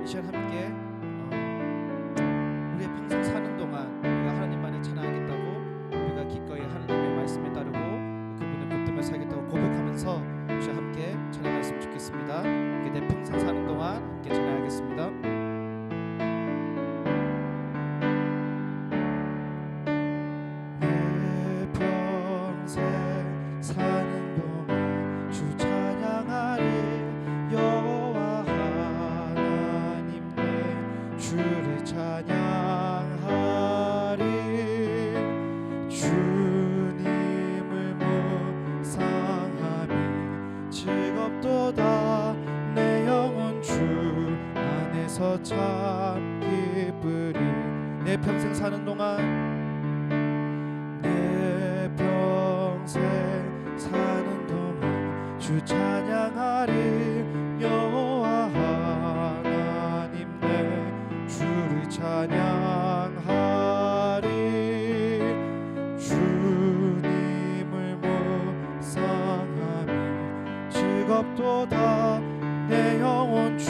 이 시간 함께 우리의 평생 사는 동안 우리가 하나님만을 찬양하겠다고, 우리가 기꺼이 하나님의 말씀에 따르고 그분을 붙들며 살겠다고 고백하면서 이 시간 함께 찬양했으면 좋겠습니다. 내 평생 사는 동안 함께 찬양하겠습니다. 참 기쁘리. 내 평생 사는 동안, 내 평생 사는 동안 주 찬양하리. 여호와 하나님 내 주를 찬양하리. 주님을 묵상하니 즐겁도다. 내 영혼 주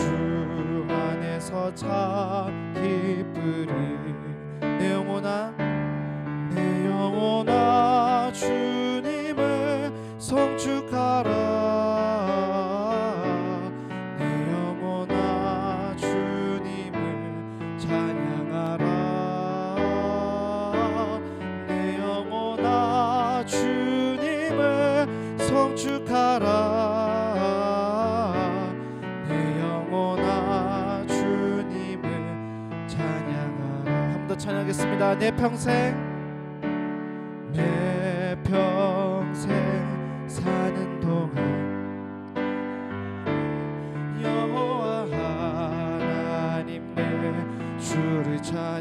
안에서 참 기쁘리. 내 영혼아, 내 영혼아 주님을 성축하라. 내 영혼아 주님을 찬양하라. 내 영혼아 주님을 성축하라. 찬양하겠습니다. 내 평생 사는 동안 여호와 하나님 내 주를 찬양하리.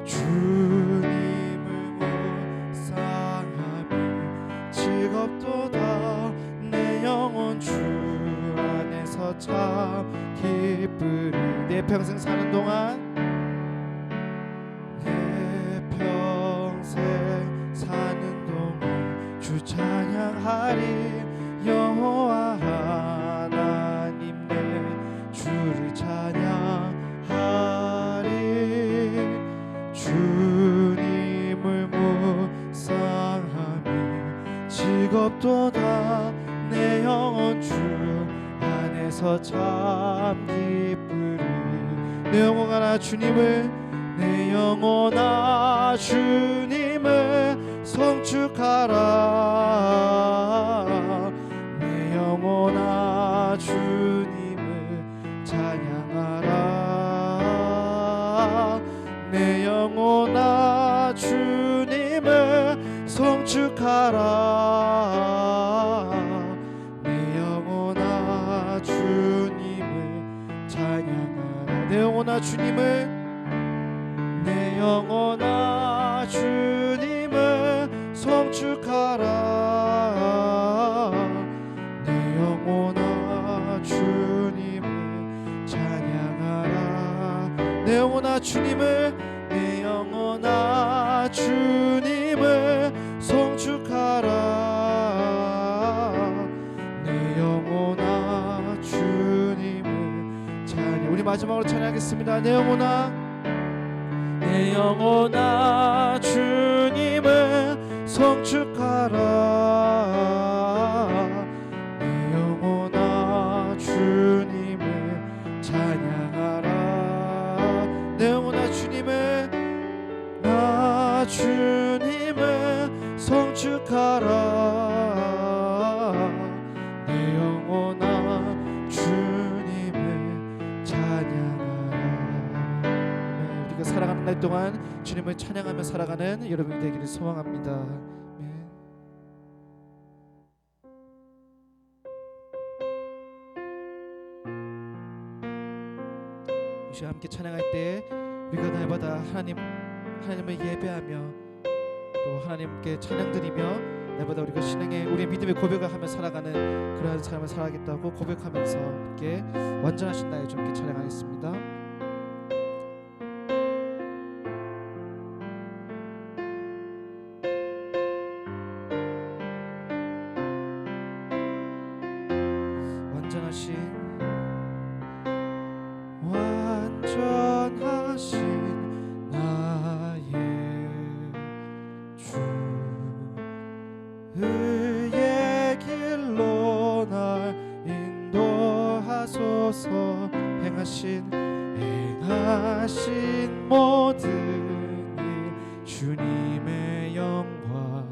주님을 묵상하며 즐겁도다. 내 영혼 주 안에서 참 기쁘리. 내 평생 사는 동안, 내 평생 사는 동안 주 찬양하리. 여호와 하나님 내 주를 찬양하리. 주님을 묵상하며 즐겁도다. 내 영혼 주 안에서 참 기쁘리. 내 영혼아 주님을, 내 영혼아 주님을 성축하라. 내 영혼아 주님을 찬양하라. 내 영혼아 주님을 성축하라. 내 영혼아 주님을 찬양하라. 내 영혼아 주님을, 내 영혼아 주님을 성축하라. 내 영혼아 주님을 찬양하라. 내 영혼아 주님을, 내 영혼아 주님을 성축하라. 내 영혼아 주님을 찬양. 우리 마지막으로 찬양하겠습니다. 내 영혼아, 내 영혼아 주님을 성축하라. 내 영혼아 주님을 찬양하라. 내 영혼아 주님을, 나 주님을 성축하라. 내 영혼아 주님을 찬양하라. 우리가 살아가는 날 동안 주님을 찬양하며 살아가는 여러분이 되기를 소망합니다. 이 시간 함께 찬양할 때 우리가 날마다 하나님을 예배하며 또 하나님께 찬양드리며 날마다 우리가 신앙의 우리의 믿음의 고백을 하며 살아가는 그러한 삶을 살아가겠다고 고백하면서 함께 완전하신 나의 주님께 찬양하겠습니다. 완전하신 나의 주, 의의 길로 날 인도하소서. 행하신 모든 일 주님의 영광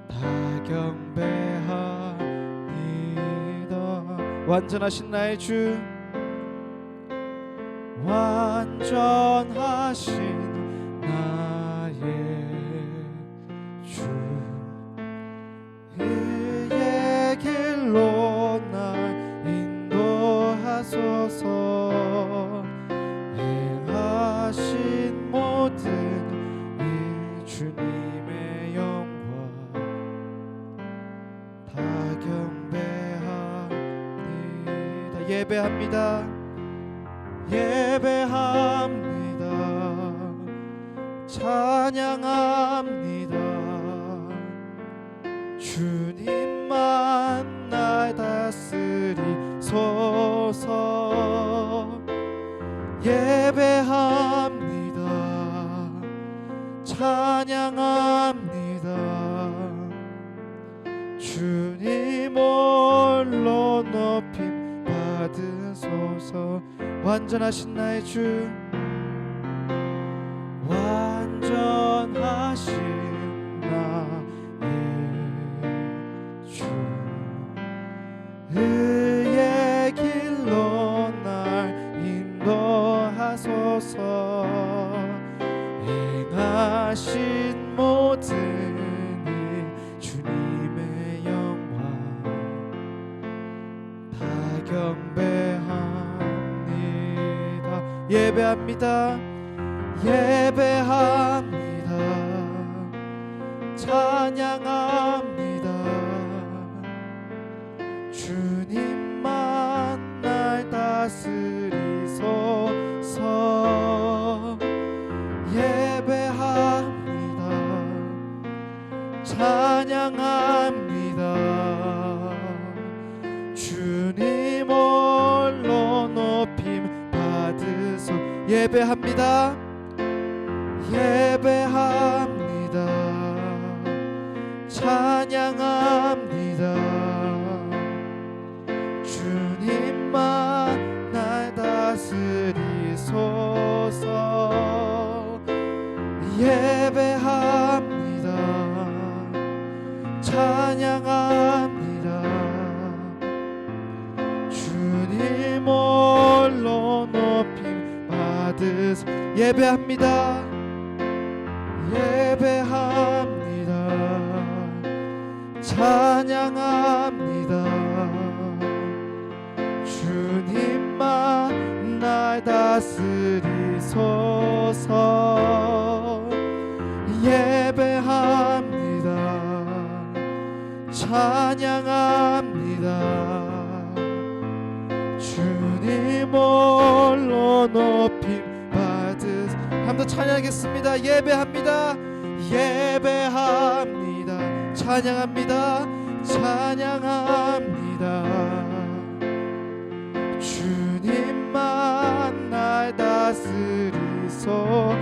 다 경배합니다. 완전하신 나의 주, 완전하신 나의 주, 의의 길로 날 인도하소서. 행하신 모든 일 주님의 영광 다 경배합니다. 예배합니다. 예배합니다. 찬양합니다. 주님만 날 다스리소서. 예배합니다. 찬양합니다. 주님 홀로 높임 받으소서. 완전하신 나의 주, 완전하신 나의 주, 의의 길로 날 인도하소서. 행하신 모든 일 주님의 영광 다 경배합니다. 예배합니다. 예배합니다. 찬양합니다. 주님만 날 다스리소서. 예배합니다. 찬양합니다. 주님 홀로 높임 받으소. 예배합니다. 예배합니다. 찬양합니다. 주님만 날 다스리소서. 예배합니다. 찬양합니다. 주님 홀로 높임 받으소. 예배합니다. 예배합니다. 찬양합니다. 주님만 날 다스리소서. 예배합니다. 찬양합니다. 주님 홀로 높임 받으소. 한번 찬양하겠습니다. 예배합니다. 예배합니다. 찬양합니다. 찬양합니다. 주님만 날 다스리소서.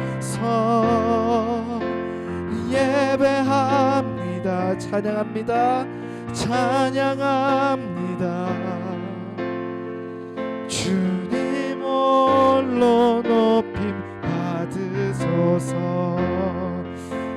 예배합니다. 찬양합니다. 찬양합니다. 주님 홀로 높임 받으소서.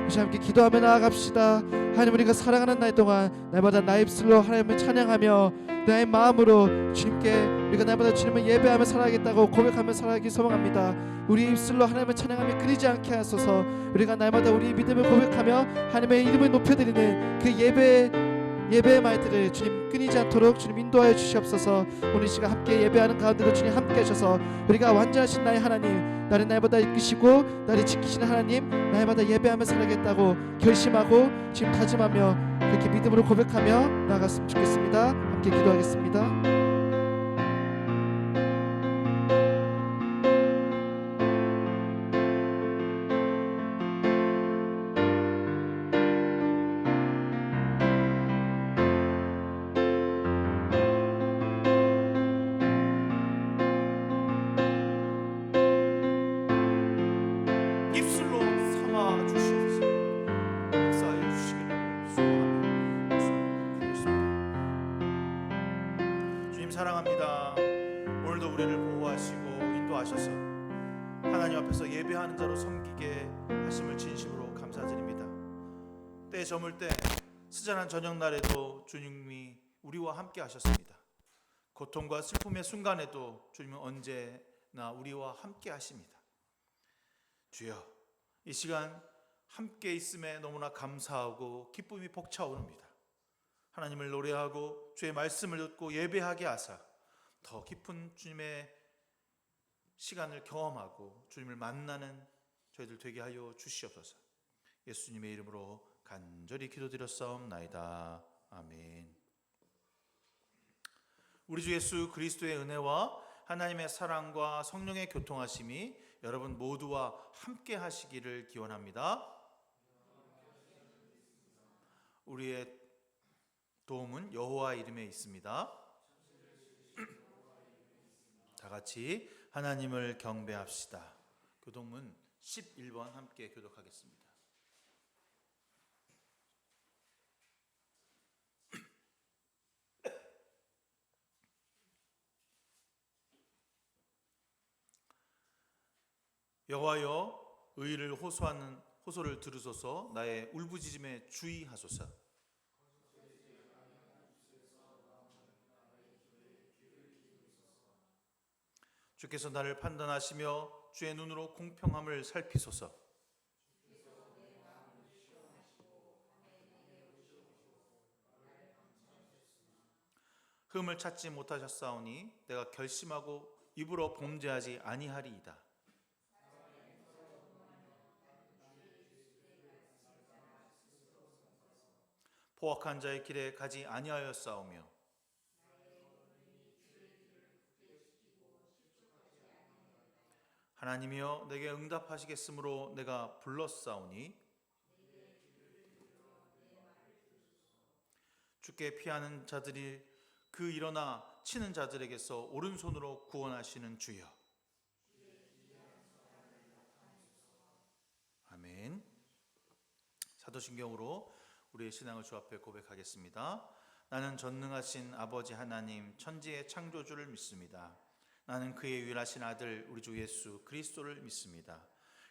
다시 함께 기도하며 나아갑시다. 하나님, 우리가 살아가는 날 동안 날마다 나의 입술로 하나님을 찬양하며 나의 마음으로 주님께 우리가 날마다 주님을 예배하며 살아가겠다고 고백하며 살아가기 소망합니다. 우리 입술로 하나님을 찬양하며 끊이지 않게 하소서. 우리가 날마다 우리 믿음을 고백하며 하나님의 이름을 높여드리는 그 예배의 말들을 주님 끊이지 않도록 주님 인도하여 주시옵소서. 오늘 시간 함께 예배하는 가운데도 주님 함께 하셔서 우리가 완전하신 나의 하나님, 나를 날마다 이끄시고 나를 지키시는 하나님, 날마다 예배하며 살아가겠다고 결심하고 지금 다짐하며 그렇게 믿음으로 고백하며 나아갔으면 좋겠습니다. 함께 기도하겠습니다. 자랑합니다. 오늘도 우리를 보호하시고 인도하셔서 하나님 앞에서 예배하는 자로 섬기게 하심을 진심으로 감사드립니다. 때 저물 때 스잔한 저녁날에도 주님이 우리와 함께 하셨습니다. 고통과 슬픔의 순간에도 주님은 언제나 우리와 함께 하십니다. 주여, 이 시간 함께 있음에 너무나 감사하고 기쁨이 벅차오릅니다. 하나님을 노래하고 주의 말씀을 듣고 예배하게 하사 더 깊은 주님의 시간을 경험하고 주님을 만나는 저희들 되게 하여 주시옵소서. 예수님의 이름으로 간절히 기도드렸사옵나이다. 아멘. 우리 주 예수 그리스도의 은혜와 하나님의 사랑과 성령의 교통하심이 여러분 모두와 함께 하시기를 기원합니다. 우리의 도움은 여호와 이름에 있습니다. 다 같이 하나님을 경배합시다. 교독문 11번 함께 교독하겠습니다. 여호와여, 의를 호소하는 호소를 들으소서. 나의 울부짖음에 주의하소서. 주께서 나를 판단하시며 주의 눈으로 공평함을 살피소서. 흠을 찾지 못하셨사오니 내가 결심하고 입으로 범죄하지 아니하리이다. 포악한 자의 길에 가지 아니하였사오며 하나님이여 내게 응답하시겠으므로 내가 불렀사오니 주께 피하는 자들이 그 일어나 치는 자들에게서 오른손으로 구원하시는 주여. 아멘. 사도신경으로 우리의 신앙을 주 앞에 고백하겠습니다. 나는 전능하신 아버지 하나님 천지의 창조주를 믿습니다. 나는 그의 유일하신 아들 우리 주 예수 그리스도를 믿습니다.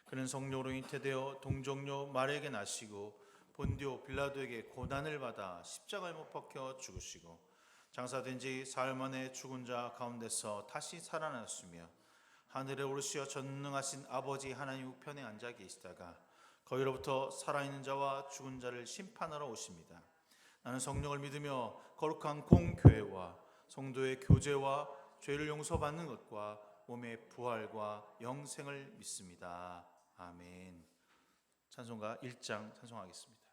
그는 성령으로 잉태되어 동정녀 마리아에게 나시고 본디오 빌라도에게 고난을 받아 십자가에 못 박혀 죽으시고 장사된 지 사흘 만에 죽은 자 가운데서 다시 살아났으며 하늘에 오르시어 전능하신 아버지 하나님 우편에 앉아 계시다가 거기로부터 살아있는 자와 죽은 자를 심판하러 오십니다. 나는 성령을 믿으며 거룩한 공교회와 성도의 교제와 죄를 용서받는 것과 몸의 부활과 영생을 믿습니다. 아멘. 찬송가 1장 찬송하겠습니다.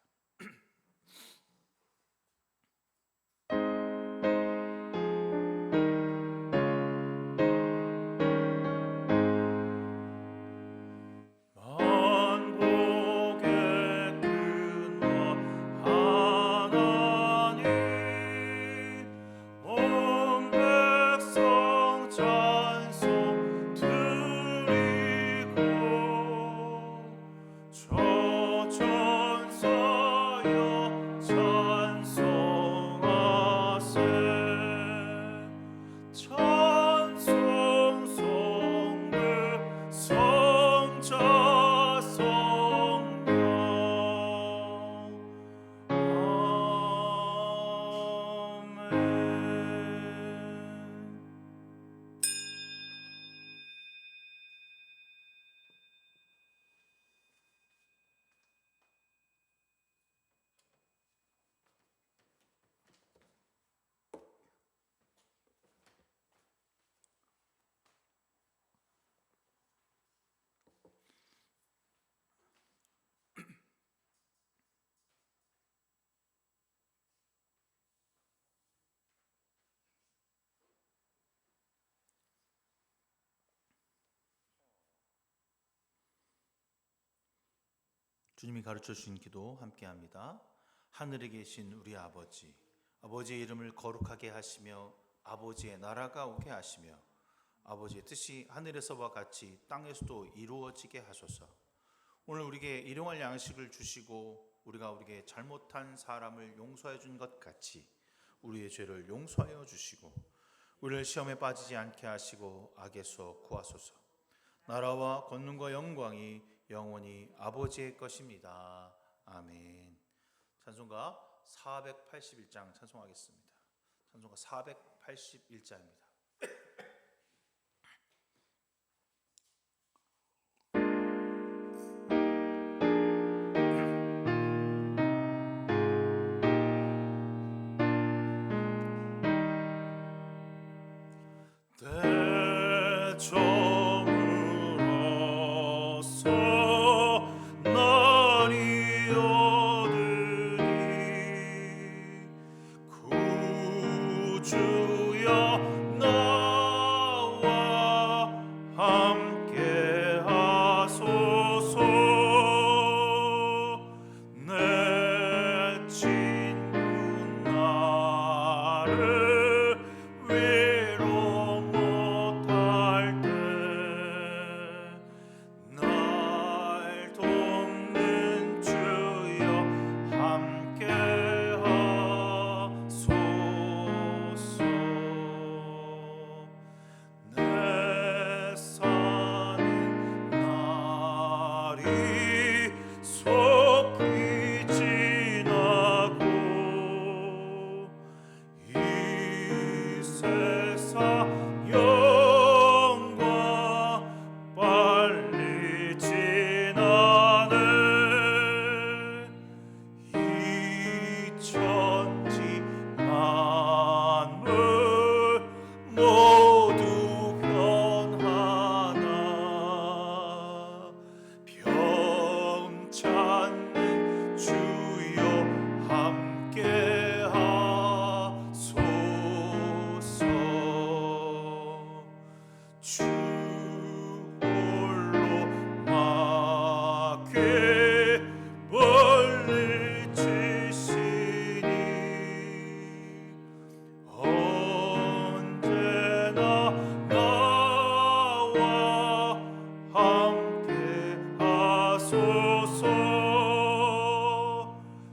주님이 가르쳐 주신 기도 함께 합니다. 하늘에 계신 우리 아버지, 아버지의 이름을 거룩하게 하시며 아버지의 나라가 오게 하시며 아버지의 뜻이 하늘에서와 같이 땅에서도 이루어지게 하소서. 오늘 우리에게 일용할 양식을 주시고 우리가 우리에게 잘못한 사람을 용서해 준 것 같이 우리의 죄를 용서하여 주시고 우리를 시험에 빠지지 않게 하시고 악에서 구하소서. 나라와 권능과 영광이 영원히 아버지의 것입니다. 아멘. 찬송가 481장 찬송하겠습니다. 찬송가 481장입니다. 대점으로서 날이 얻으리 구주여 나와 함께 하소서. 내 친구 나를 위로 못할 때 날 돕는 주여 함께 하소서. 내 사는 날이 속히 지나고 이 세상 영광 빨리 지나네. 이 천지 만물 모두 변하나 병찾는 주여 함께 하소서. 주 홀로 막게 멀리 치시니 언제나 나와 함께 하소서.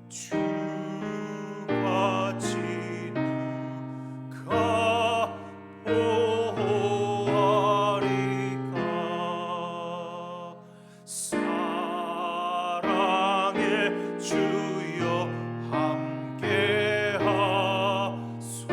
주가 지누가 보호하리까. 사랑의 주여 함께 하소서.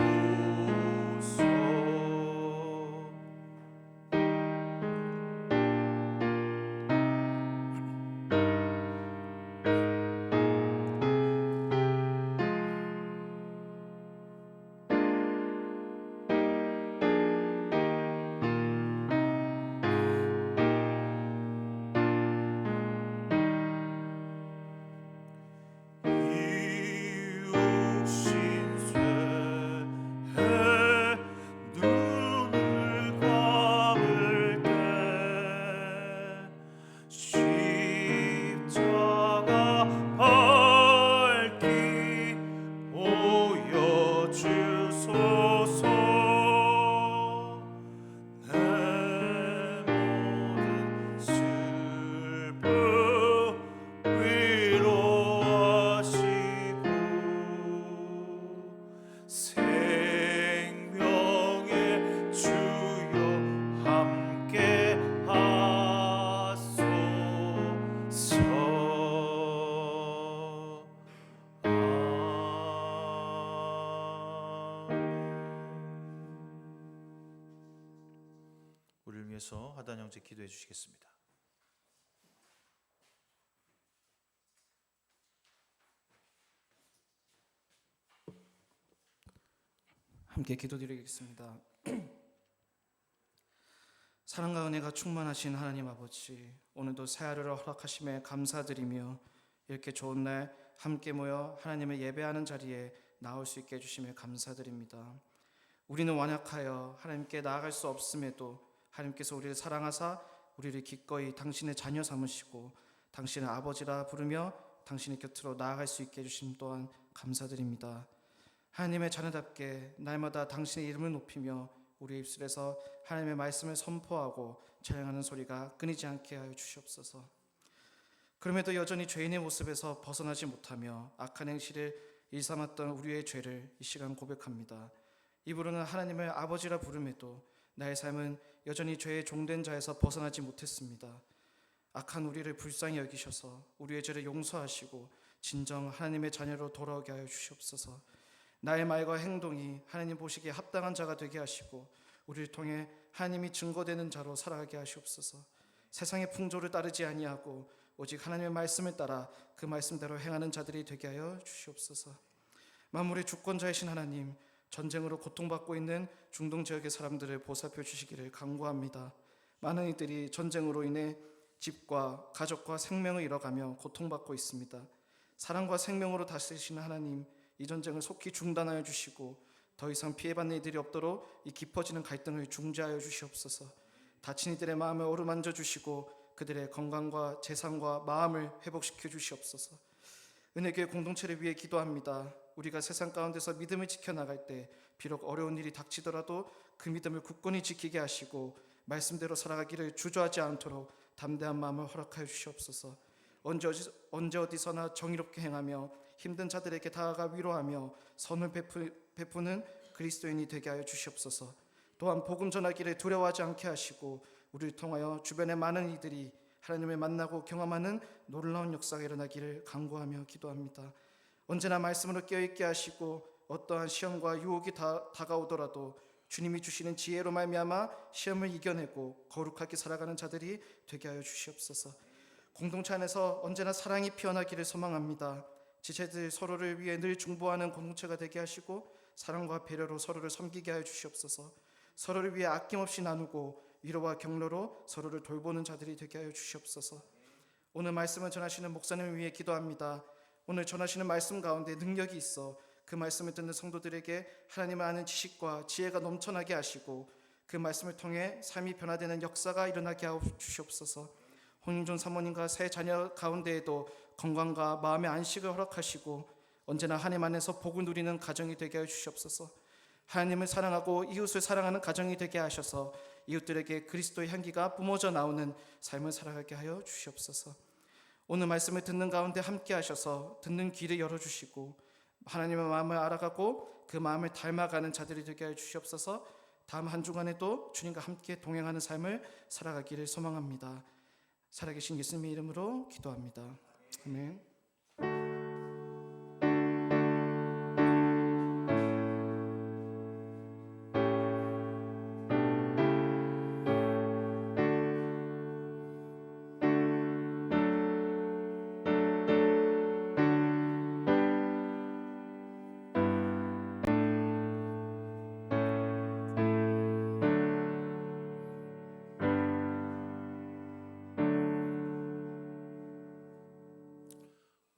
이육신쇄에 눈을 감을 때 십자가 밝히 보여주소서. 내 모든 슬픔 위로하시고 생명의 주여 함께 하소서. 우리를 위해서 하단 형제 기도해 주시겠습니다. 함께 기도드리겠습니다. 사랑과 은혜가 충만하신 하나님 아버지, 오늘도 새 하루를 허락하심에 감사드리며 이렇게 좋은 날 함께 모여 하나님을 예배하는 자리에 나올 수 있게 해주심에 감사드립니다. 우리는 완약하여 하나님께 나아갈 수 없음에도 하나님께서 우리를 사랑하사 우리를 기꺼이 당신의 자녀 삼으시고 당신의 아버지라 부르며 당신의 곁으로 나아갈 수 있게 해주심 또한 감사드립니다. 하나님의 자녀답게 날마다 당신의 이름을 높이며 우리의 입술에서 하나님의 말씀을 선포하고 찬양하는 소리가 끊이지 않게 하여 주시옵소서. 그럼에도 여전히 죄인의 모습에서 벗어나지 못하며 악한 행실을 일삼았던 우리의 죄를 이 시간 고백합니다. 입으로는 하나님을 아버지라 부름에도 나의 삶은 여전히 죄의 종된 자에서 벗어나지 못했습니다. 악한 우리를 불쌍히 여기셔서 우리의 죄를 용서하시고 진정 하나님의 자녀로 돌아오게 하여 주시옵소서. 나의 말과 행동이 하나님 보시기에 합당한 자가 되게 하시고 우리를 통해 하나님이 증거되는 자로 살아가게 하시옵소서. 세상의 풍조를 따르지 아니하고 오직 하나님의 말씀을 따라 그 말씀대로 행하는 자들이 되게 하여 주시옵소서. 만물의 주권자이신 하나님, 전쟁으로 고통받고 있는 중동 지역의 사람들을 보살펴 주시기를 간구합니다. 많은 이들이 전쟁으로 인해 집과 가족과 생명을 잃어가며 고통받고 있습니다. 사랑과 생명으로 다스리시는 하나님, 이 전쟁을 속히 중단하여 주시고 더 이상 피해받는 이들이 없도록 이 깊어지는 갈등을 중재하여 주시옵소서. 다친 이들의 마음을 어루만져 주시고 그들의 건강과 재산과 마음을 회복시켜 주시옵소서. 은혜교회 공동체를 위해 기도합니다. 우리가 세상 가운데서 믿음을 지켜나갈 때 비록 어려운 일이 닥치더라도 그 믿음을 굳건히 지키게 하시고 말씀대로 살아가기를 주저하지 않도록 담대한 마음을 허락하여 주시옵소서. 언제 어디서나 정의롭게 행하며 힘든 자들에게 다가가 위로하며 선을 베푸는 그리스도인이 되게 하여 주시옵소서. 또한 복음 전하기를 두려워하지 않게 하시고 우리를 통하여 주변의 많은 이들이 하나님을 만나고 경험하는 놀라운 역사가 일어나기를 간구하며 기도합니다. 언제나 말씀으로 깨어있게 하시고 어떠한 시험과 유혹이 다가오더라도 주님이 주시는 지혜로 말미암아 시험을 이겨내고 거룩하게 살아가는 자들이 되게 하여 주시옵소서. 공동체 안에서 언제나 사랑이 피어나기를 소망합니다. 지체들 서로를 위해 늘 중보하는 공동체가 되게 하시고 사랑과 배려로 서로를 섬기게 하여 주시옵소서. 서로를 위해 아낌없이 나누고 위로와 격려로 서로를 돌보는 자들이 되게 하여 주시옵소서. 오늘 말씀을 전하시는 목사님을 위해 기도합니다. 오늘 전하시는 말씀 가운데 능력이 있어 그 말씀을 듣는 성도들에게 하나님을 아는 지식과 지혜가 넘쳐나게 하시고 그 말씀을 통해 삶이 변화되는 역사가 일어나게 하여 주시옵소서. 홍인존 사모님과 세 자녀 가운데에도 건강과 마음의 안식을 허락하시고 언제나 하나님 안에서 복을 누리는 가정이 되게 하여 주시옵소서. 하나님을 사랑하고 이웃을 사랑하는 가정이 되게 하셔서 이웃들에게 그리스도의 향기가 뿜어져 나오는 삶을 살아가게 하여 주시옵소서. 오늘 말씀을 듣는 가운데 함께 하셔서 듣는 귀를 열어주시고 하나님의 마음을 알아가고 그 마음을 닮아가는 자들이 되게 하여 주시옵소서. 다음 한 주간에도 주님과 함께 동행하는 삶을 살아가기를 소망합니다. 살아계신 예수님의 이름으로 기도합니다. 아멘.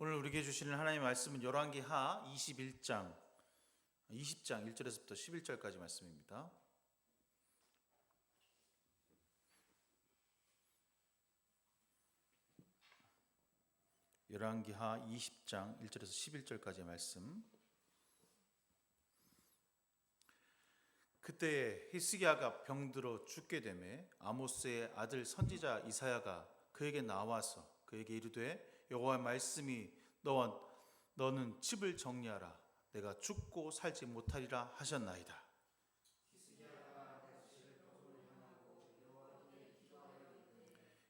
오늘 우리에게 주시는 하나님의 말씀은 열왕기하 20장 1절에서부터 11절까지 말씀입니다. 열왕기하 20장 1절에서 11절까지의 말씀. 그때에 히스기야가 병들어 죽게 되매 아모스의 아들 선지자 이사야가 그에게 나와서 그에게 이르되 여호와의 말씀이 너는 집을 정리하라. 내가 죽고 살지 못하리라 하셨나이다.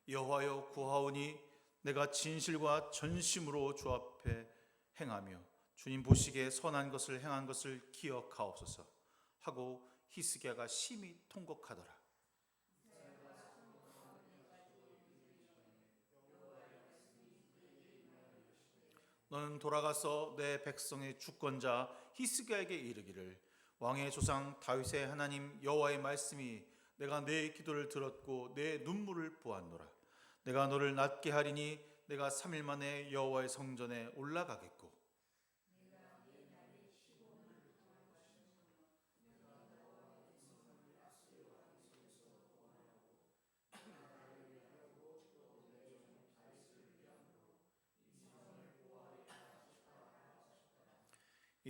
여호와여 구하오니 내가 진실과 전심으로 주 앞에 행하며 주님 보시기에 선한 것을 행한 것을 기억하옵소서 하고 히스기야가 심히 통곡하더라. 너는 돌아가서 내 백성의 주권자 히스기야에게 이르기를 왕의 조상 다윗의 하나님 여호와의 말씀이 내가 내 기도를 들었고 내 눈물을 보았노라. 내가 너를 낫게 하리니 내가 3일 만에 여호와의 성전에 올라가겠고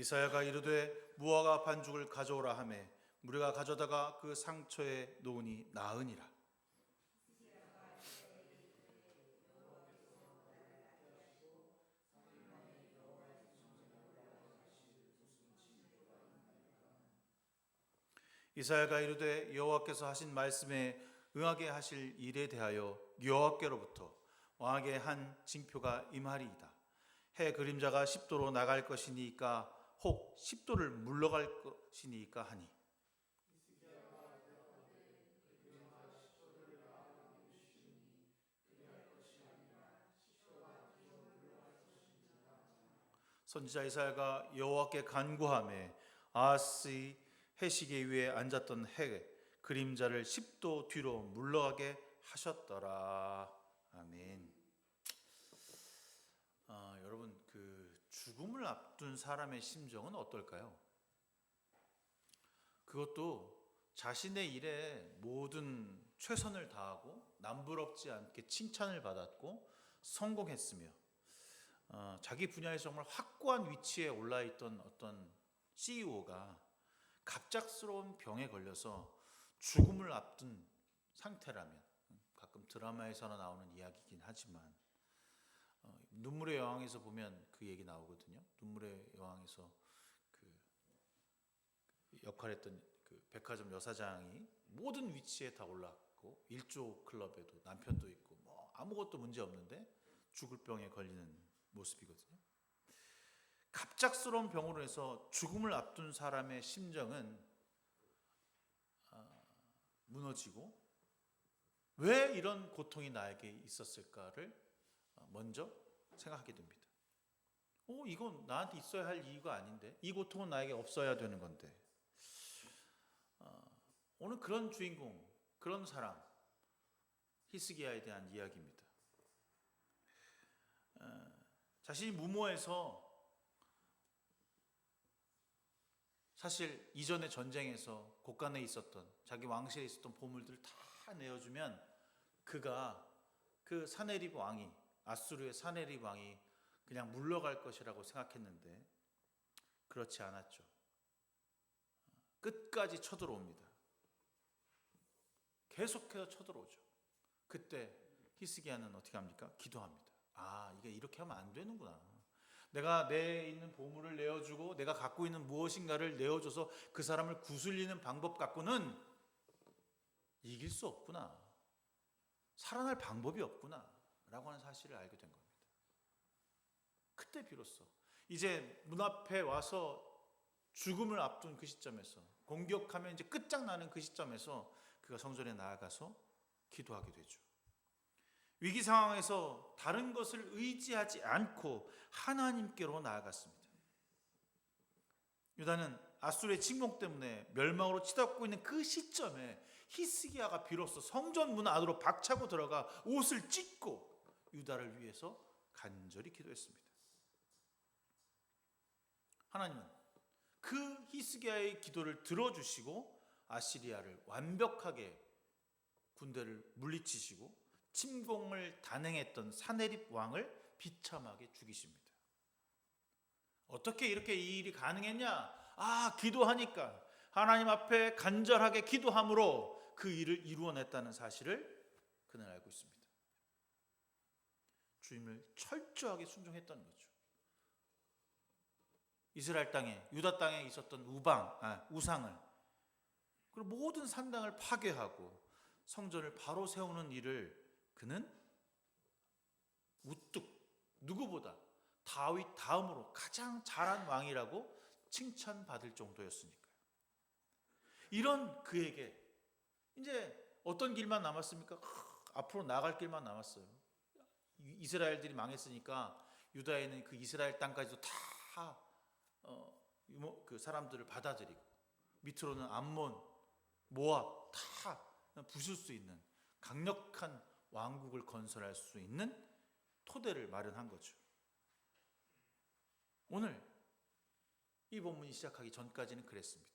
이사야가 이르되 무화과 반죽을 가져오라 하매 무리가 가져다가 그 상처에 놓으니 나으니라. 이사야가 이르되 여호와께서 하신 말씀에 응하게 하실 일에 대하여 여호와께로부터 왕에게 한 징표가 임하리이다. 해 그림자가 10도로 나갈 것이니까 혹 10도를 물러갈 것이니까 하니. 선지자 이사야가 여호와께 간구하며 아하스의 해시계 위에 앉았던 해 그림자를 10도 뒤로 물러가게 하셨더라. 아멘. 여러분, 그 죽음을 앞둔 사람의 심정은 어떨까요? 그것도 자신의 일에 모든 최선을 다하고 남부럽지 않게 칭찬을 받았고 성공했으며 자기 분야에서 정말 확고한 위치에 올라있던 어떤 CEO가 갑작스러운 병에 걸려서 죽음을 앞둔 상태라면, 가끔 드라마에서나 나오는 이야기이긴 하지만 눈물의 여왕에서 보면 그 얘기 나오거든요. 눈물의 여왕에서 그 역할했던 그 백화점 여사장이 모든 위치에 다 올랐고 일조 클럽에도 남편도 있고 뭐 아무것도 문제 없는데 죽을 병에 걸리는 모습이거든요. 갑작스러운 병으로 해서 죽음을 앞둔 사람의 심정은 무너지고 왜 이런 고통이 나에게 있었을까를 먼저 생각하게 됩니다. 이건 나한테 있어야 할 이유가 아닌데, 이 고통은 나에게 없어야 되는 건데. 오늘 그런 주인공, 그런 사람 히스기야에 대한 이야기입니다. 자신이 무모해서 사실 이전의 전쟁에서 곳간에 있었던 자기 왕실에 있었던 보물들을 다 내어주면 그가 그 사네립 왕이, 아수르의 사네립 왕이 그냥 물러갈 것이라고 생각했는데 그렇지 않았죠. 끝까지 쳐들어옵니다. 계속해서 쳐들어오죠. 그때 히스기야는 어떻게 합니까? 기도합니다. 이게 이렇게 하면 안 되는구나. 내가 내 있는 보물을 내어주고 내가 갖고 있는 무엇인가를 내어줘서 그 사람을 구슬리는 방법 갖고는 이길 수 없구나. 살아날 방법이 없구나 라고 하는 사실을 알게 된 겁니다. 그때 비로소 이제 문 앞에 와서 죽음을 앞둔 그 시점에서, 공격하면 이제 끝장나는 그 시점에서 그가 성전에 나아가서 기도하게 되죠. 위기 상황에서 다른 것을 의지하지 않고 하나님께로 나아갔습니다. 유다는 아수르의 침공 때문에 멸망으로 치닫고 있는 그 시점에 히스기야가 비로소 성전 문 안으로 박차고 들어가 옷을 찢고 유다를 위해서 간절히 기도했습니다. 하나님은 그 히스기야의 기도를 들어주시고 아시리아를 완벽하게 군대를 물리치시고 침공을 단행했던 사네립 왕을 비참하게 죽이십니다. 어떻게 이렇게 이 일이 가능했냐? 기도하니까, 하나님 앞에 간절하게 기도함으로 그 일을 이루어냈다는 사실을 그는 알고 있습니다. 주임을 철저하게 순종했다는 거죠. 이스라엘 땅에, 유다 땅에 있었던 우상을, 그리고 모든 산당을 파괴하고 성전을 바로 세우는 일을 그는 우뚝 누구보다 다윗 다음으로 가장 잘한 왕이라고 칭찬받을 정도였으니까요. 이런 그에게 이제 어떤 길만 남았습니까? 앞으로 나아갈 길만 남았어요. 이스라엘들이 망했으니까 유다에 있는 그 이스라엘 땅까지도 다 그 사람들을 받아들이고 밑으로는 암몬, 모압 다 부술 수 있는 강력한 왕국을 건설할 수 있는 토대를 마련한 거죠. 오늘 이 본문이 시작하기 전까지는 그랬습니다.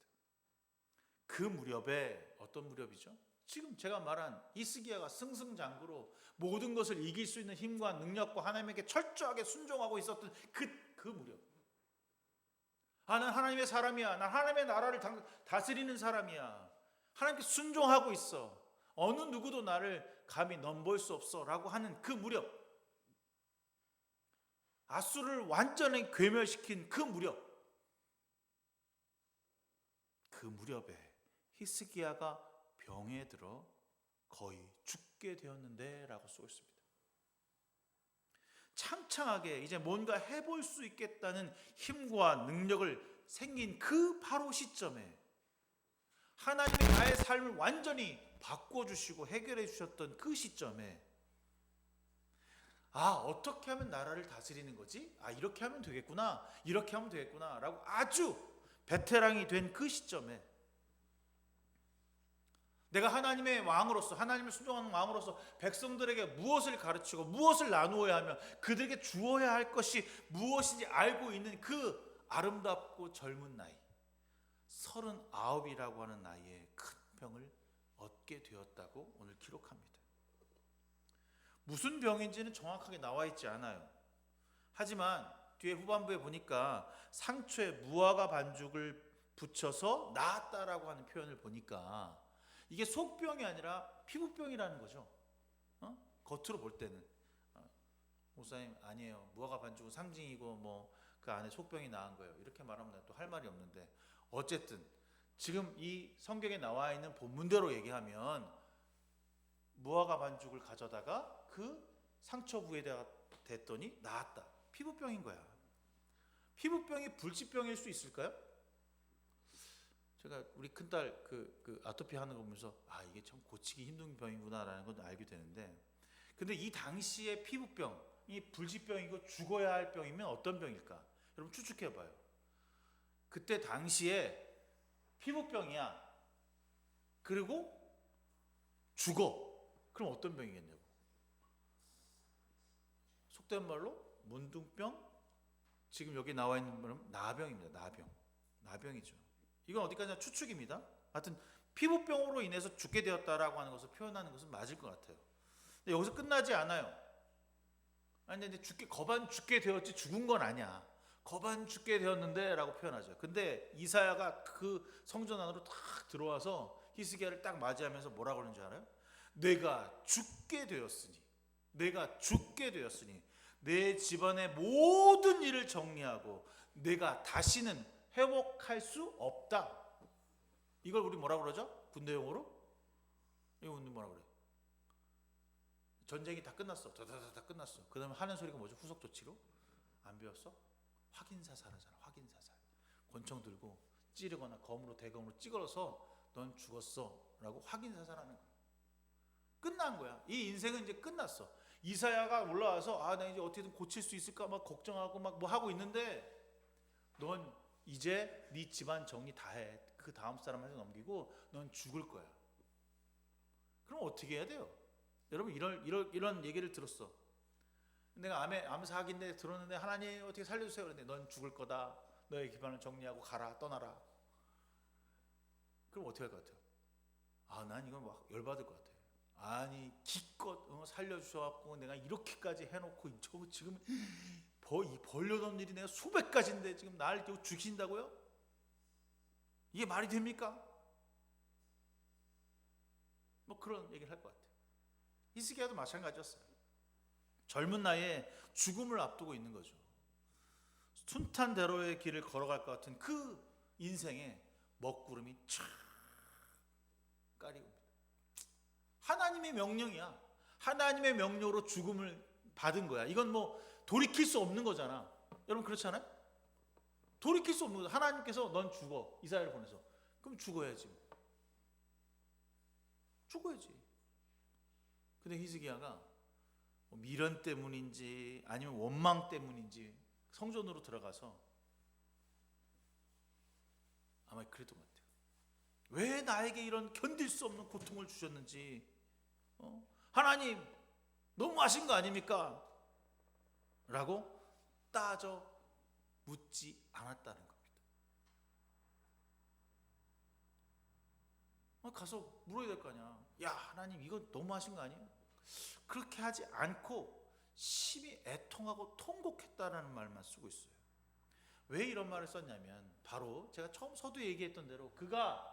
그 무렵에, 어떤 무렵이죠? 지금 제가 말한 히스기야가 승승장구로 모든 것을 이길 수 있는 힘과 능력과 하나님에게 철저하게 순종하고 있었던 그 무렵. 난 하나님의 사람이야. 난 하나님의 나라를 다스리는 사람이야. 하나님께 순종하고 있어. 어느 누구도 나를 감히 넘볼 수 없어 라고 하는 그 무렵, 아수르를 완전히 괴멸시킨 그 무렵에 히스기야가 병에 들어 거의 죽게 되었는데 라고 쓰고 있습니다. 창창하게 이제 뭔가 해볼 수 있겠다는 힘과 능력을 생긴 그 바로 시점에 하나님이 나의 삶을 완전히 바꿔주시고 해결해 주셨던 그 시점에 어떻게 하면 나라를 다스리는 거지? 이렇게 하면 되겠구나, 이렇게 하면 되겠구나 라고 아주 베테랑이 된 그 시점에 내가 하나님의 왕으로서, 하나님을 순종하는 왕으로서 백성들에게 무엇을 가르치고 무엇을 나누어야 하며 그들에게 주어야 할 것이 무엇인지 알고 있는 그 아름답고 젊은 나이, 39이라고 하는 나이에 큰 병을 얻게 되었다고 오늘 기록합니다. 무슨 병인지는 정확하게 나와 있지 않아요. 하지만 뒤에 후반부에 보니까 상처에 무화과 반죽을 붙여서 나았다라고 하는 표현을 보니까 이게 속병이 아니라 피부병이라는 거죠. 겉으로 볼 때는 목사님 아니에요, 무화과 반죽은 상징이고 뭐 그 안에 속병이 나은 거예요, 이렇게 말하면 또 할 말이 없는데, 어쨌든 지금 이 성경에 나와 있는 본문대로 얘기하면 무화과 반죽을 가져다가 그 상처 부에다가 댔더니 나았다. 피부병인 거야. 피부병이 불치병일 수 있을까요? 제가 우리 큰딸 그 아토피 하는 거 보면서 이게 참 고치기 힘든 병이구나라는 건 알게 되는데, 근데 이 당시에 피부병이 불치병이고 죽어야 할 병이면 어떤 병일까? 여러분 추측해 봐요. 그때 당시에 피부병이야, 그리고 죽어. 그럼 어떤 병이겠냐고. 속된 말로 문둥병, 지금 여기 나와 있는 분은 나병입니다. 나병이죠. 이건 어디까지나 추측입니다. 하여튼 피부병으로 인해서 죽게 되었다라고 하는 것을 표현하는 것은 맞을 것 같아요. 근데 여기서 끝나지 않아요. 근데 거반 죽게 되었지 죽은 건 아니야. 거반 죽게 되었는데 라고 표현하죠. 근데 이사야가 그 성전 안으로 딱 들어와서 히스기야를 딱 맞이하면서 뭐라고 그러는지 알아요? 내가 죽게 되었으니 내 집안의 모든 일을 정리하고 내가 다시는 회복할 수 없다. 이걸 우리 뭐라고 그러죠? 군대용어로? 이거 우리 뭐라고 그래? 전쟁이 다 끝났어. 다 끝났어. 그 다음에 하는 소리가 뭐죠? 후속 조치로? 안 배웠어? 확인사살 하잖아. 확인사살. 권총 들고 찌르거나 검으로 대검으로 찌그러서 넌 죽었어 라고 확인사살하는 거야. 끝난 거야. 이 인생은 이제 끝났어. 이사야가 올라와서 나 이제 어떻게든 고칠 수 있을까 막 걱정하고 막 뭐 하고 있는데, 넌 이제 네 집안 정리 다 해. 그 다음 사람한테 넘기고 넌 죽을 거야. 그럼 어떻게 해야 돼요? 여러분 이런 얘기를 들었어. 내가 암사학인데 들었는데 하나님 어떻게 살려주세요. 그런데 넌 죽을 거다. 너의 기반을 정리하고 가라, 떠나라. 그럼 어떻게 할 것 같아요? 난 이건 막 열받을 것 같아. 아니 기껏 살려주셔갖고 내가 이렇게까지 해놓고 저거 지금 벌려놓은 일이 내가 수백 가지인데 지금 날 죽이신다고요? 이게 말이 됩니까? 뭐 그런 얘기를 할 것 같아요. 히스기야도 마찬가지였어요. 젊은 나이에 죽음을 앞두고 있는 거죠. 순탄대로의 길을 걸어갈 것 같은 그 인생에 먹구름이 촥 깔리고, 하나님의 명령이야. 하나님의 명령으로 죽음을 받은 거야. 이건 뭐 돌이킬 수 없는 거잖아. 여러분 그렇지 않아요? 돌이킬 수 없는 거죠. 하나님께서 넌 죽어. 이사야를 보내서. 그럼 죽어야지. 죽어야지. 근데 히스기야가 미련 때문인지 아니면 원망 때문인지 성전으로 들어가서 아마 그랬던 것 같아요. 왜 나에게 이런 견딜 수 없는 고통을 주셨는지, 하나님 너무하신 거 아닙니까? 라고 따져 묻지 않았다는 겁니다. 가서 물어야 될 거 아니야. 야 하나님 이거 너무하신 거 아니에요? 그렇게 하지 않고 심히 애통하고 통곡했다라는 말만 쓰고 있어요. 왜 이런 말을 썼냐면 바로 제가 처음 서두에 얘기했던 대로 그가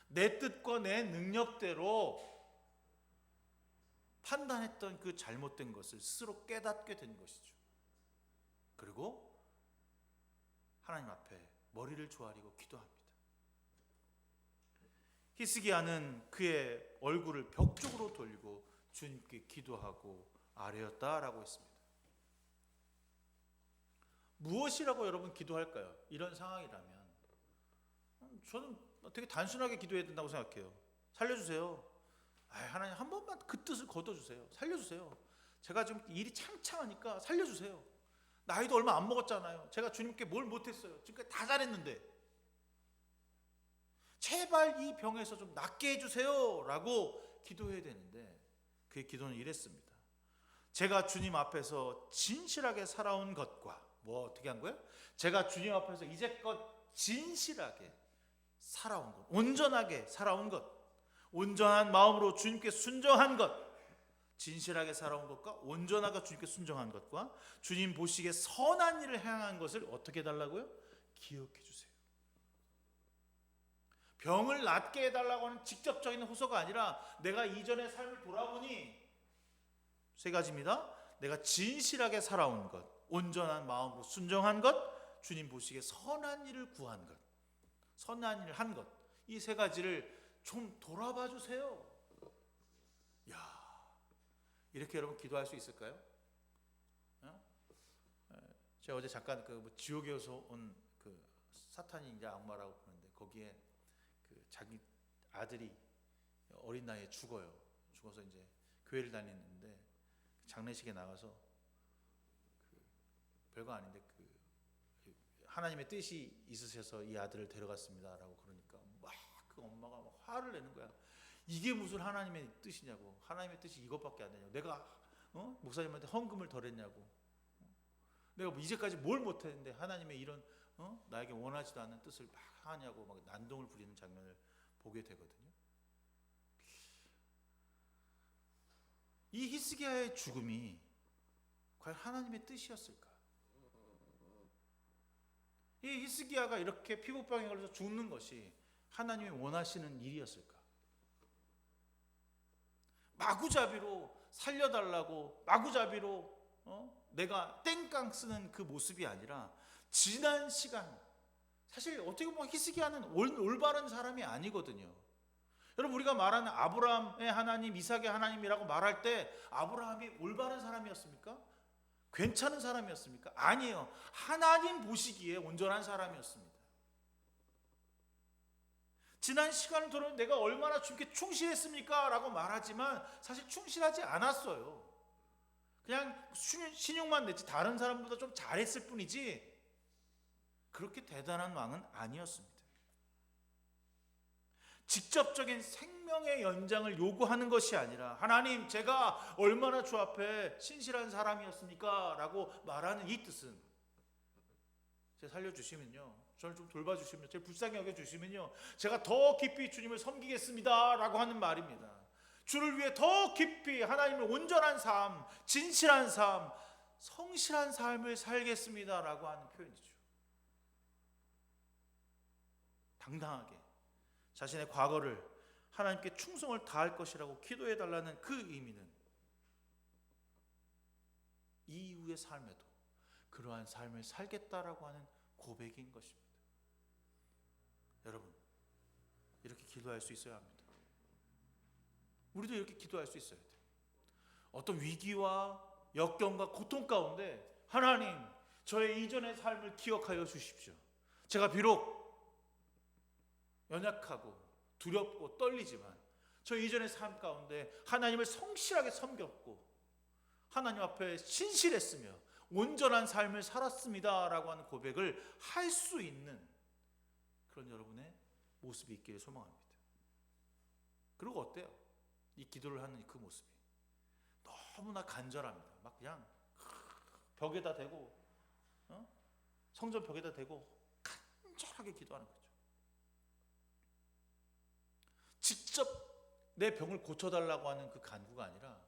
내 뜻과 내 능력대로 판단했던 그 잘못된 것을 스스로 깨닫게 된 것이죠. 그리고 하나님 앞에 머리를 조아리고 기도합니다. 히스기야는 그의 얼굴을 벽 쪽으로 돌리고 주님께 기도하고 아뢰었다라고 했습니다. 무엇이라고 여러분 기도할까요? 이런 상황이라면 저는 되게 단순하게 기도해야 된다고 생각해요. 살려주세요. 하나님 한 번만 그 뜻을 거둬주세요. 살려주세요. 제가 지금 일이 창창하니까 살려주세요. 나이도 얼마 안 먹었잖아요. 제가 주님께 뭘 못했어요. 지금까지 다 잘했는데 제발 이 병에서 좀 낫게 해주세요 라고 기도해야 되는데 그의 기도는 이랬습니다. 제가 주님 앞에서 진실하게 살아온 것과 뭐 어떻게 한 거예요? 제가 주님 앞에서 이제껏 진실하게 살아온 것, 온전하게 살아온 것, 온전한 마음으로 주님께 순종한 것, 진실하게 살아온 것과 온전하게 주님께 순종한 것과 주님 보시기에 선한 일을 행한 것을 어떻게 해달라고요? 기억해 주세요. 병을 낫게 해달라고 하는 직접적인 호소가 아니라 내가 이전의 삶을 돌아보니 세 가지입니다. 내가 진실하게 살아온 것, 온전한 마음으로 순종한 것, 주님 보시기에 선한 일을 구한 것, 선한 일을 한 것, 이 세 가지를 좀 돌아봐 주세요. 이렇게 여러분 기도할 수 있을까요? 제가 어제 잠깐 그 지옥에서 온 그 사탄이 이제 악마라고 부르는데 거기에 그 자기 아들이 어린 나이에 죽어요. 죽어서 이제 교회를 다니는데 장례식에 나가서 별거 아닌데 하나님의 뜻이 있으셔서 이 아들을 데려갔습니다라고 그러니까 막 그 엄마가 막 화를 내는 거야. 이게 무슨 하나님의 뜻이냐고. 하나님의 뜻이 이것밖에 안 되냐고. 내가 목사님한테 헌금을 덜했냐고. 내가 뭐 이제까지 뭘 못했는데 하나님의 이런 나에게 원하지도 않는 뜻을 막 하냐고 막 난동을 부리는 장면을 보게 되거든요. 이 히스기야의 죽음이 과연 하나님의 뜻이었을까? 이 히스기야가 이렇게 피부병에 걸려서 죽는 것이 하나님이 원하시는 일이었을까? 마구잡이로 살려달라고 마구잡이로 내가 땡깡 쓰는 그 모습이 아니라 지난 시간, 사실 어떻게 보면 히스기야는 올바른 사람이 아니거든요. 여러분 우리가 말하는 아브라함의 하나님, 이삭의 하나님이라고 말할 때 아브라함이 올바른 사람이었습니까? 괜찮은 사람이었습니까? 아니에요. 하나님 보시기에 온전한 사람이었습니다. 지난 시간을 돌아보면 내가 얼마나 주님께 충실했습니까? 라고 말하지만 사실 충실하지 않았어요. 그냥 신용만 냈지 다른 사람보다 좀 잘했을 뿐이지 그렇게 대단한 왕은 아니었습니다. 직접적인 생명의 연장을 요구하는 것이 아니라 하나님 제가 얼마나 주 앞에 신실한 사람이었습니까? 라고 말하는 이 뜻은 제 살려주시면요, 저를 좀 돌봐주시면, 제 불쌍히 여겨주시면요, 제가 더 깊이 주님을 섬기겠습니다 라고 하는 말입니다. 주를 위해 더 깊이 하나님의 온전한 삶, 진실한 삶, 성실한 삶을 살겠습니다 라고 하는 표현이죠. 당당하게 자신의 과거를 하나님께 충성을 다할 것이라고 기도해달라는 그 의미는 이후의 삶에도 그러한 삶을 살겠다라고 하는 고백인 것입니다. 여러분 이렇게 기도할 수 있어야 합니다. 우리도 이렇게 기도할 수 있어야 돼요. 어떤 위기와 역경과 고통 가운데 하나님 저의 이전의 삶을 기억하여 주십시오. 제가 비록 연약하고 두렵고 떨리지만 저 이전의 삶 가운데 하나님을 성실하게 섬겼고 하나님 앞에 신실했으며 온전한 삶을 살았습니다 라고 하는 고백을 할 수 있는 그런 여러분의 모습이 있기를 소망합니다. 그리고 어때요? 이 기도를 하는 그 모습이 너무나 간절합니다. 막 그냥 벽에다 대고 성전 벽에다 대고 간절하게 기도하는 거죠. 직접 내 병을 고쳐달라고 하는 그 간구가 아니라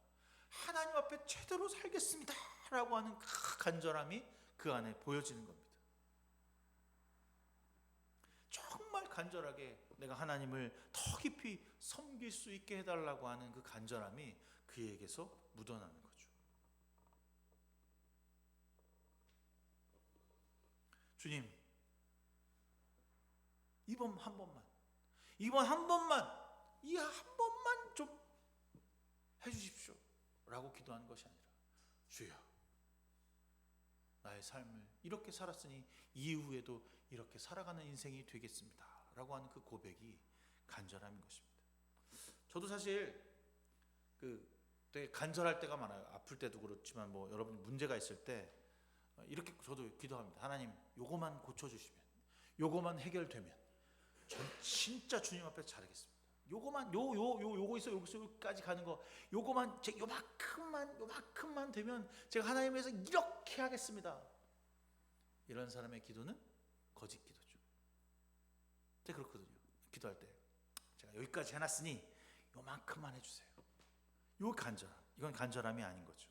하나님 앞에 제대로 살겠습니다 라고 하는 그 간절함이 그 안에 보여지는 겁니다. 정말 간절하게 내가 하나님을 더 깊이 섬길 수 있게 해달라고 하는 그 간절함이 그에게서 묻어나는 거죠. 주님, 이번 한 번만, 이번 한 번만, 이 한 번만 좀 해주십시오 라고 기도하는 것이 아니라, 주여 나의 삶을 이렇게 살았으니 이후에도 이렇게 살아가는 인생이 되겠습니다 라고 하는 그 고백이 간절함인 것입니다. 저도 사실 되게 간절할 때가 많아요. 아플 때도 그렇지만 뭐 여러분 문제가 있을 때 이렇게 저도 기도합니다. 하나님, 요거만 고쳐주시면, 요거만 해결되면 전 진짜 주님 앞에 잘하겠습니다. 요거만 요거 있어 여기까지 가는 거, 요거만 제 요만큼만 되면 제가 하나님에서 이렇게 하겠습니다. 이런 사람의 기도는 거짓 기도죠. 제가 그렇거든요. 기도할 때 제가 여기까지 해놨으니 요만큼만 해주세요. 요 간절함, 이건 간절함이 아닌 거죠.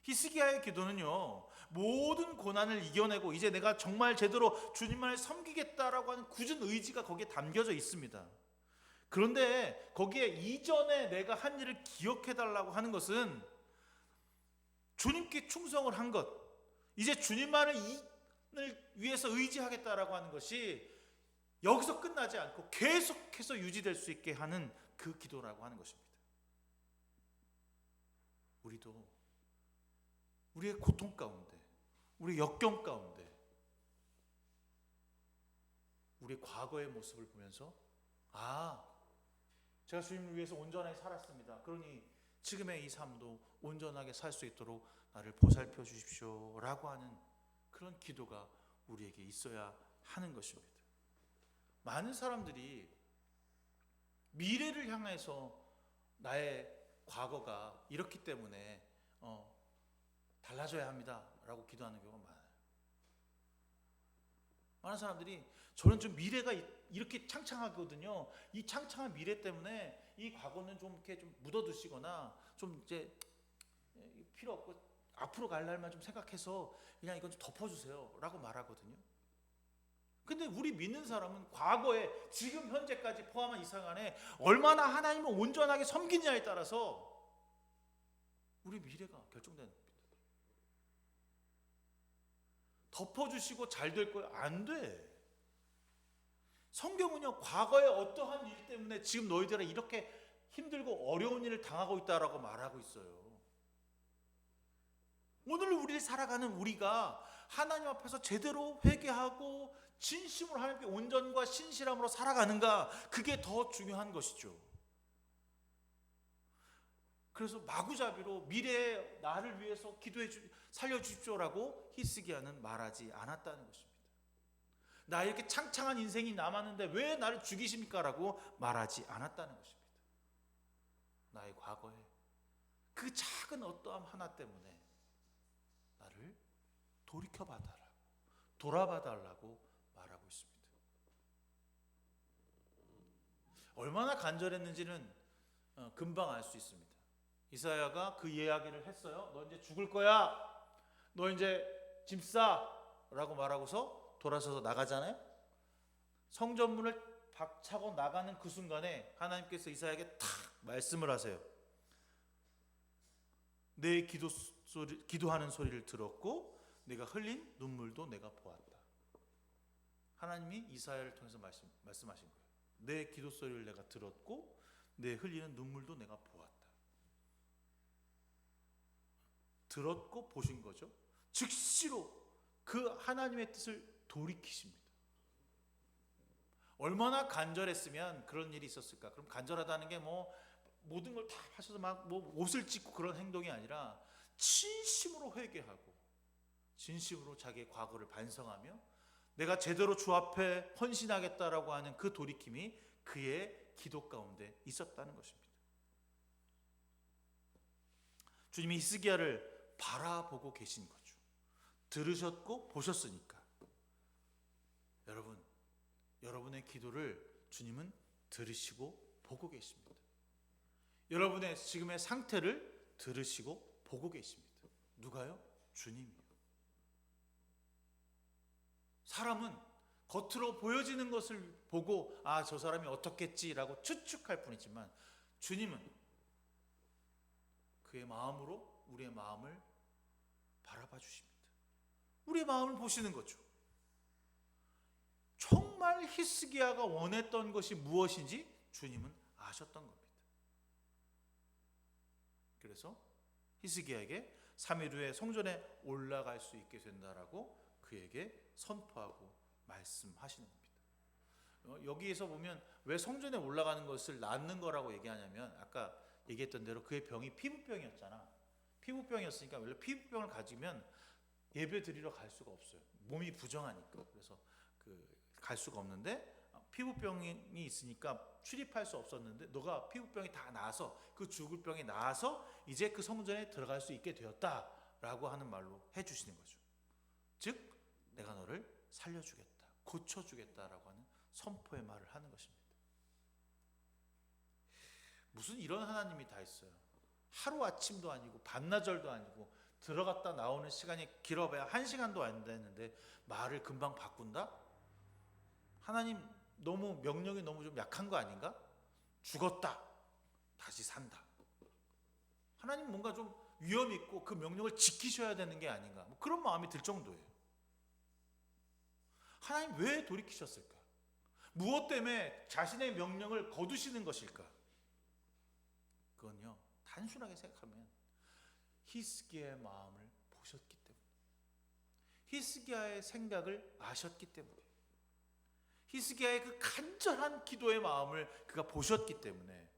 히스기야의 기도는요, 모든 고난을 이겨내고 이제 내가 정말 제대로 주님을 섬기겠다라고 하는 굳은 의지가 거기에 담겨져 있습니다. 그런데 거기에 이전에 내가 한 일을 기억해달라고 하는 것은 주님께 충성을 한 것, 이제 주님만을 위해서 의지하겠다라고 하는 것이 여기서 끝나지 않고 계속해서 유지될 수 있게 하는 그 기도라고 하는 것입니다. 우리도 우리의 고통 가운데, 우리의 역경 가운데 우리의 과거의 모습을 보면서, 아, 제가 주님을 위해서 온전하게 살았습니다. 그러니 지금의 이 삶도 온전하게 살 수 있도록 나를 보살펴 주십시오 라고 하는 그런 기도가 우리에게 있어야 하는 것입니다. 많은 사람들이 미래를 향해서 나의 과거가 이렇기 때문에 달라져야 합니다 라고 기도하는 경우가 많아요. 많은 사람들이 저는 좀 미래가 이렇게 창창하거든요. 이 창창한 미래 때문에 이 과거는 좀 이렇게 좀 묻어두시거나 좀 이제 필요 없고 앞으로 갈 날만 좀 생각해서 그냥 이건 좀 덮어주세요 라고 말하거든요. 근데 우리 믿는 사람은 과거에 지금 현재까지 포함한 이 상안에 얼마나 하나님을 온전하게 섬기느냐에 따라서 우리 미래가 결정되는 겁니다. 덮어주시고 잘 될 거야? 안 돼. 성경은요, 과거의 어떠한 일 때문에 지금 너희들은 이렇게 힘들고 어려운 일을 당하고 있다라고 말하고 있어요. 오늘 우리를 살아가는 우리가 하나님 앞에서 제대로 회개하고 진심으로 하나님께 온전과 신실함으로 살아가는가, 그게 더 중요한 것이죠. 그래서 마구잡이로 미래의 나를 위해서 살려주십시오라고 히스기야는 말하지 않았다는 것입니다. 나 이렇게 창창한 인생이 남았는데 왜 나를 죽이십니까? 라고 말하지 않았다는 것입니다. 나의 과거에 그 작은 어떠함 하나 때문에 나를 돌아봐달라고 말하고 있습니다. 얼마나 간절했는지는 금방 알 수 있습니다. 이사야가 그 이야기를 했어요. 너 이제 죽을 거야. 너 이제 짐 싸. 라고 말하고서 돌아서서 나가잖아요. 성전문을 박차고 나가는 그 순간에 하나님께서 이사야에게 탁 말씀을 하세요. 내 기도하는 소리를 들었고 내가 흘린 눈물도 내가 보았다. 하나님이 이사야를 통해서 말씀하신 거예요. 내 기도 소리를 내가 들었고 내 흘리는 눈물도 내가 보았다. 들었고 보신 거죠. 즉시로 그 하나님의 뜻을 돌이키십니다. 얼마나 간절했으면 그런 일이 있었을까? 그럼 간절하다는 게 뭐 모든 걸 다 하셔서 막 뭐 옷을 찢고 그런 행동이 아니라 진심으로 회개하고 진심으로 자기의 과거를 반성하며 내가 제대로 주 앞에 헌신하겠다라고 하는 그 돌이킴이 그의 기도 가운데 있었다는 것입니다. 주님이 히스기야를 바라보고 계신 거죠. 들으셨고 보셨으니까. 여러분의 기도를 주님은 들으시고 보고 계십니다. 여러분의 지금의 상태를 들으시고 보고 계십니다. 누가요? 주님이요. 사람은 겉으로 보여지는 것을 보고 아, 저 사람이 어떻겠지라고 추측할 뿐이지만 주님은 그의 마음으로 우리의 마음을 바라봐 주십니다. 우리의 마음을 보시는 거죠. 정말 정말 히스기야가 원했던 것이 무엇인지 주님은 아셨던 겁니다. 그래서 히스기야에게 3일 후에 성전에 올라갈 수 있게 된다라고 그에게 선포하고 말씀하시는 겁니다. 여기에서 보면 왜 성전에 올라가는 것을 낳는 거라고 얘기하냐면 아까 얘기했던 대로 그의 병이 피부병이었잖아. 피부병이었으니까 원래 피부병을 가지면 예배 드리러 갈 수가 없어요. 몸이 부정하니까. 그래서 갈 수가 없는데 피부병이 있으니까 출입할 수 없었는데 너가 피부병이 다 나아서 그 죽을 병이 나아서 이제 그 성전에 들어갈 수 있게 되었다라고 하는 말로 해주시는 거죠. 즉 내가 너를 살려주겠다, 고쳐주겠다라고 하는 선포의 말을 하는 것입니다. 무슨 이런 하나님이 다 있어요. 하루아침도 아니고 반나절도 아니고 들어갔다 나오는 시간이 길어봐야 1시간도 안 되는데 말을 금방 바꾼다? 하나님 너무 명령이 너무 좀 약한 거 아닌가? 죽었다 다시 산다. 하나님 뭔가 좀 위험 있고 그 명령을 지키셔야 되는 게 아닌가? 뭐 그런 마음이 들 정도예요. 하나님 왜 돌이키셨을까? 무엇 때문에 자신의 명령을 거두시는 것일까? 그건요 단순하게 생각하면 히스기야의 마음을 보셨기 때문에, 히스기야의 생각을 아셨기 때문에, 히스기야의 그 간절한 기도의 마음을 그가 보셨기 때문에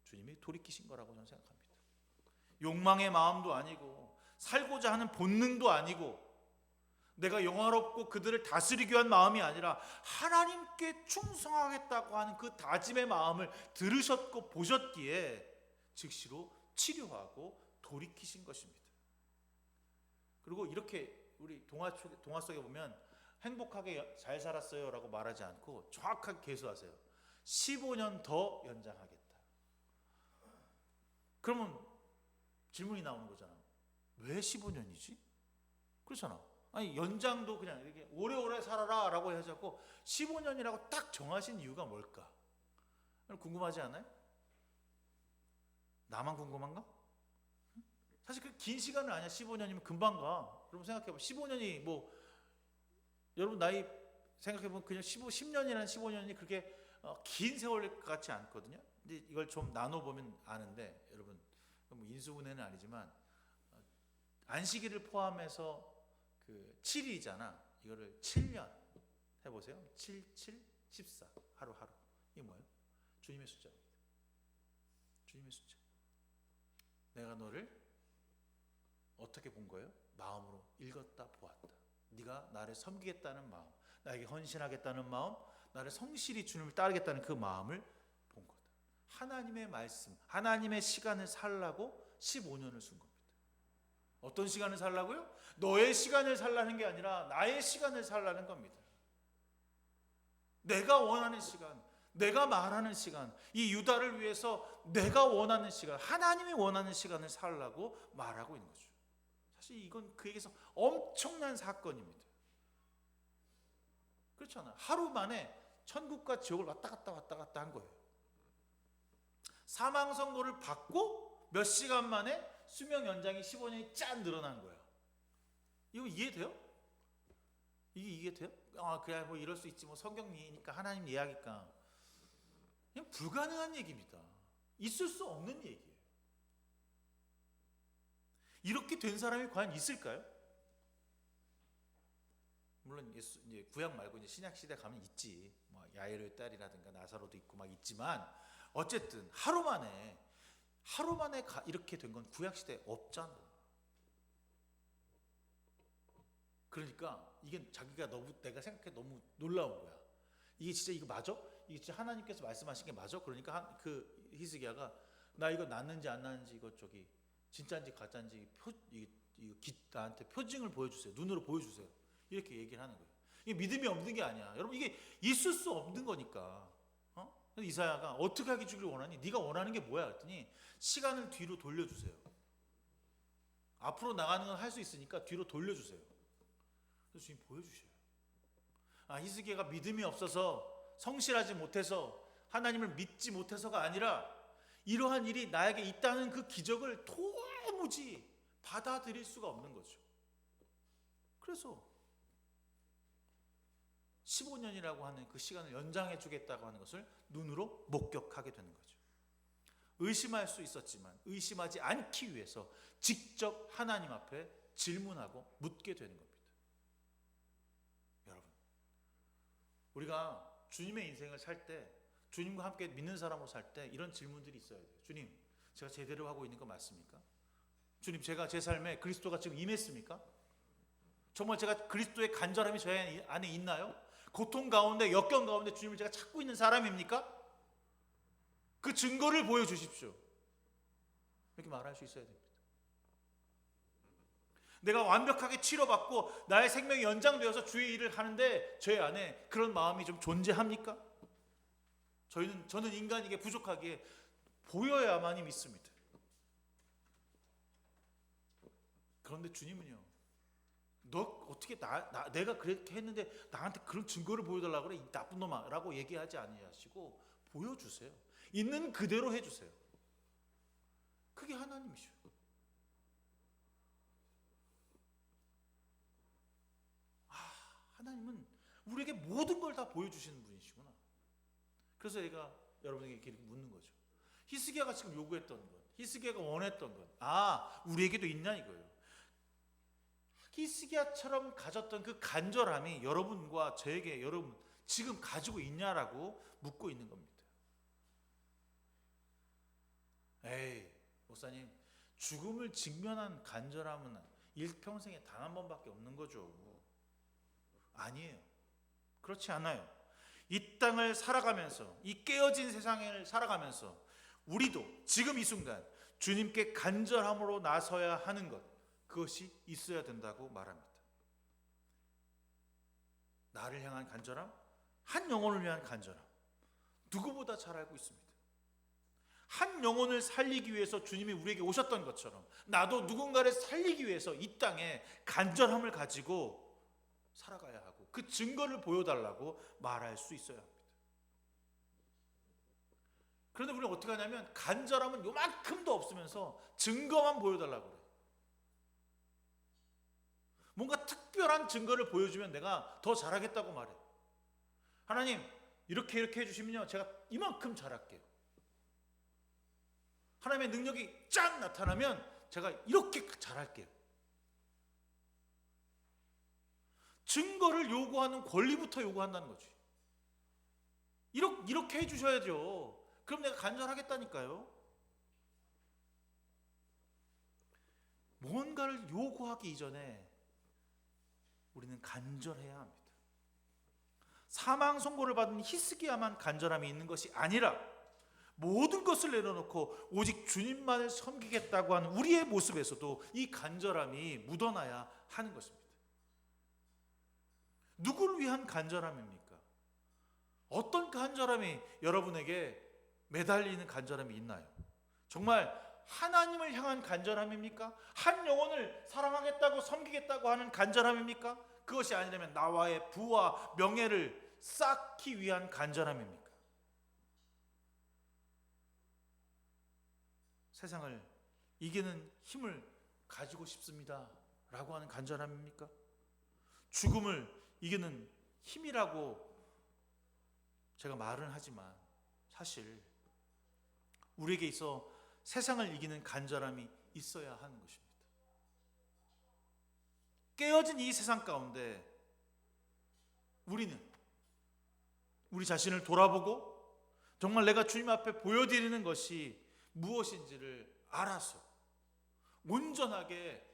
주님이 돌이키신 거라고 저는 생각합니다. 욕망의 마음도 아니고 살고자 하는 본능도 아니고 내가 영화롭고 그들을 다스리기 위한 마음이 아니라 하나님께 충성하겠다고 하는 그 다짐의 마음을 들으셨고 보셨기에 즉시로 치료하고 돌이키신 것입니다. 그리고 이렇게 우리 동화 속에 보면 행복하게 잘 살았어요 라고 말하지 않고 정확하게 계수하세요. 15년 더 연장하겠다. 그러면 질문이 나오는 거잖아. 왜 15년이지? 그렇잖아. 아니 연장도 그냥 이렇게 오래오래 살아라 라고 해서 15년이라고 딱 정하신 이유가 뭘까? 궁금하지 않아요? 나만 궁금한가? 사실 그 긴 시간은 아니야. 15년이면 금방 가. 여러분 생각해봐. 15년이 뭐 여러분 나이 생각해보면 그냥 10년이라는 15년이 그렇게 긴 세월 같지 않거든요. 근데 이걸 좀 나눠보면 아는데 여러분 뭐 인수분해는 아니지만 안식일을 포함해서 그 7일이잖아. 이거를 7년 해보세요. 7, 7, 14 하루하루. 이게 뭐예요? 주님의 숫자입니다. 주님의 숫자. 내가 너를 어떻게 본 거예요? 마음으로 읽었다 보았다. 네가 나를 섬기겠다는 마음, 나에게 헌신하겠다는 마음, 나를 성실히 주님을 따르겠다는 그 마음을 본 거다. 하나님의 말씀, 하나님의 시간을 살라고 15년을 쓴 겁니다. 어떤 시간을 살라고요? 너의 시간을 살라는 게 아니라 나의 시간을 살라는 겁니다. 내가 원하는 시간, 내가 말하는 시간, 이 유다를 위해서 내가 원하는 시간, 하나님이 원하는 시간을 살라고 말하고 있는 거죠. 사실 이건 그에게서 엄청난 사건입니다. 그렇잖아. 하루 만에 천국과 지옥을 왔다 갔다 한 거예요. 사망 선고를 받고 몇 시간 만에 수명 연장이 15년이 짠 늘어난 거야. 이거 이해돼요? 이게 이해돼요? 그래 뭐 이럴 수 있지. 뭐 성경이니까 하나님 이야기니까. 그냥 불가능한 얘기입니다. 있을 수 없는 얘기예요. 이렇게 된 사람이 과연 있을까요? 물론 이제 구약 말고 이제 신약 시대 가면 있지. 뭐 야이로의 딸이라든가 나사로도 있고 막 있지만 어쨌든 하루 만에 이렇게 된 건 구약 시대에 없잖아. 그러니까 이게 자기가 내가 생각해 너무 놀라운 거야. 이게 진짜 이거 맞아? 이게 진짜 하나님께서 말씀하신 게 맞아? 그러니까 그 히스기야가 나 이거 났는지 안 났는지 이거 저기 진짜인지 가짜인지 나한테 표징을 보여주세요. 눈으로 보여주세요. 이렇게 얘기를 하는 거예요. 이게 믿음이 없는 게 아니야. 여러분 이게 있을 수 없는 거니까. 이사야가 어떻게 하게 주길 원하니? 네가 원하는 게 뭐야? 그랬더니 시간을 뒤로 돌려주세요. 앞으로 나가는 건 할 수 있으니까 뒤로 돌려주세요. 그래서 주님 보여주셔요. 히스기야가 믿음이 없어서 성실하지 못해서 하나님을 믿지 못해서가 아니라 이러한 일이 나에게 있다는 그 기적을 도무지 받아들일 수가 없는 거죠. 그래서 15년이라고 하는 그 시간을 연장해 주겠다고 하는 것을 눈으로 목격하게 되는 거죠. 의심할 수 있었지만 의심하지 않기 위해서 직접 하나님 앞에 질문하고 묻게 되는 겁니다. 여러분, 우리가 주님의 인생을 살 때, 주님과 함께 믿는 사람으로 살 때 이런 질문들이 있어야 돼요. 주님, 제가 제대로 하고 있는 거 맞습니까? 주님, 제가 제 삶에 그리스도가 지금 임했습니까? 정말 제가 그리스도의 간절함이 저 안에 있나요? 고통 가운데, 역경 가운데 주님을 제가 찾고 있는 사람입니까? 그 증거를 보여주십시오. 이렇게 말할 수 있어야 됩니다. 내가 완벽하게 치료받고 나의 생명이 연장되어서 주의 일을 하는데 제 안에 그런 마음이 좀 존재합니까? 저는 인간에게 부족하기에 보여야만이 믿습니다. 그런데 주님은요, 너 어떻게 내가 그렇게 했는데 나한테 그런 증거를 보여달라고 그래, 이 나쁜 놈아 라고 얘기하지 아니하시고 보여주세요. 있는 그대로 해주세요. 그게 하나님이죠. 하나님은 우리에게 모든 걸 다 보여주시는 분이시구나. 그래서 제가 여러분에게 이렇게 묻는 거죠. 히스기야가 지금 요구했던 것, 히스기야가 원했던 것, 우리에게도 있냐 이거예요. 히스기야처럼 가졌던 그 간절함이 여러분과 저에게 여러분 지금 가지고 있냐라고 묻고 있는 겁니다. 에이, 목사님, 죽음을 직면한 간절함은 일평생에 단 한 번밖에 없는 거죠. 아니에요. 그렇지 않아요. 이 땅을 살아가면서, 이 깨어진 세상을 살아가면서 우리도 지금 이 순간 주님께 간절함으로 나서야 하는 것, 그것이 있어야 된다고 말합니다. 나를 향한 간절함, 한 영혼을 위한 간절함, 누구보다 잘 알고 있습니다. 한 영혼을 살리기 위해서 주님이 우리에게 오셨던 것처럼 나도 누군가를 살리기 위해서 이 땅에 간절함을 가지고 살아가야 하고 그 증거를 보여달라고 말할 수 있어야 합니다. 그런데 우리는 어떻게 하냐면 간절함은 요만큼도 없으면서 증거만 보여달라고 그래요. 뭔가 특별한 증거를 보여주면 내가 더 잘하겠다고 말해. 하나님, 이렇게 해주시면요 제가 이만큼 잘할게요. 하나님의 능력이 쫙 나타나면 제가 이렇게 잘할게요. 증거를 요구하는 권리부터 요구한다는 거지. 이렇게 해주셔야죠. 그럼 내가 간절하겠다니까요. 뭔가를 요구하기 이전에 우리는 간절해야 합니다. 사망 선고를 받은 히스기야만 간절함이 있는 것이 아니라 모든 것을 내려놓고 오직 주님만을 섬기겠다고 하는 우리의 모습에서도 이 간절함이 묻어나야 하는 것입니다. 누구를 위한 간절함입니까? 어떤 간절함이 여러분에게 매달리는 간절함이 있나요? 정말 하나님을 향한 간절함입니까? 한 영혼을 사랑하겠다고 섬기겠다고 하는 간절함입니까? 그것이 아니라면 나와의 부와 명예를 쌓기 위한 간절함입니까? 세상을 이기는 힘을 가지고 싶습니다 라고 하는 간절함입니까? 죽음을 이기는 힘이라고 제가 말은 하지만 사실 우리에게 있어 세상을 이기는 간절함이 있어야 하는 것입니다. 깨어진 이 세상 가운데 우리는 우리 자신을 돌아보고 정말 내가 주님 앞에 보여드리는 것이 무엇인지를 알아서 온전하게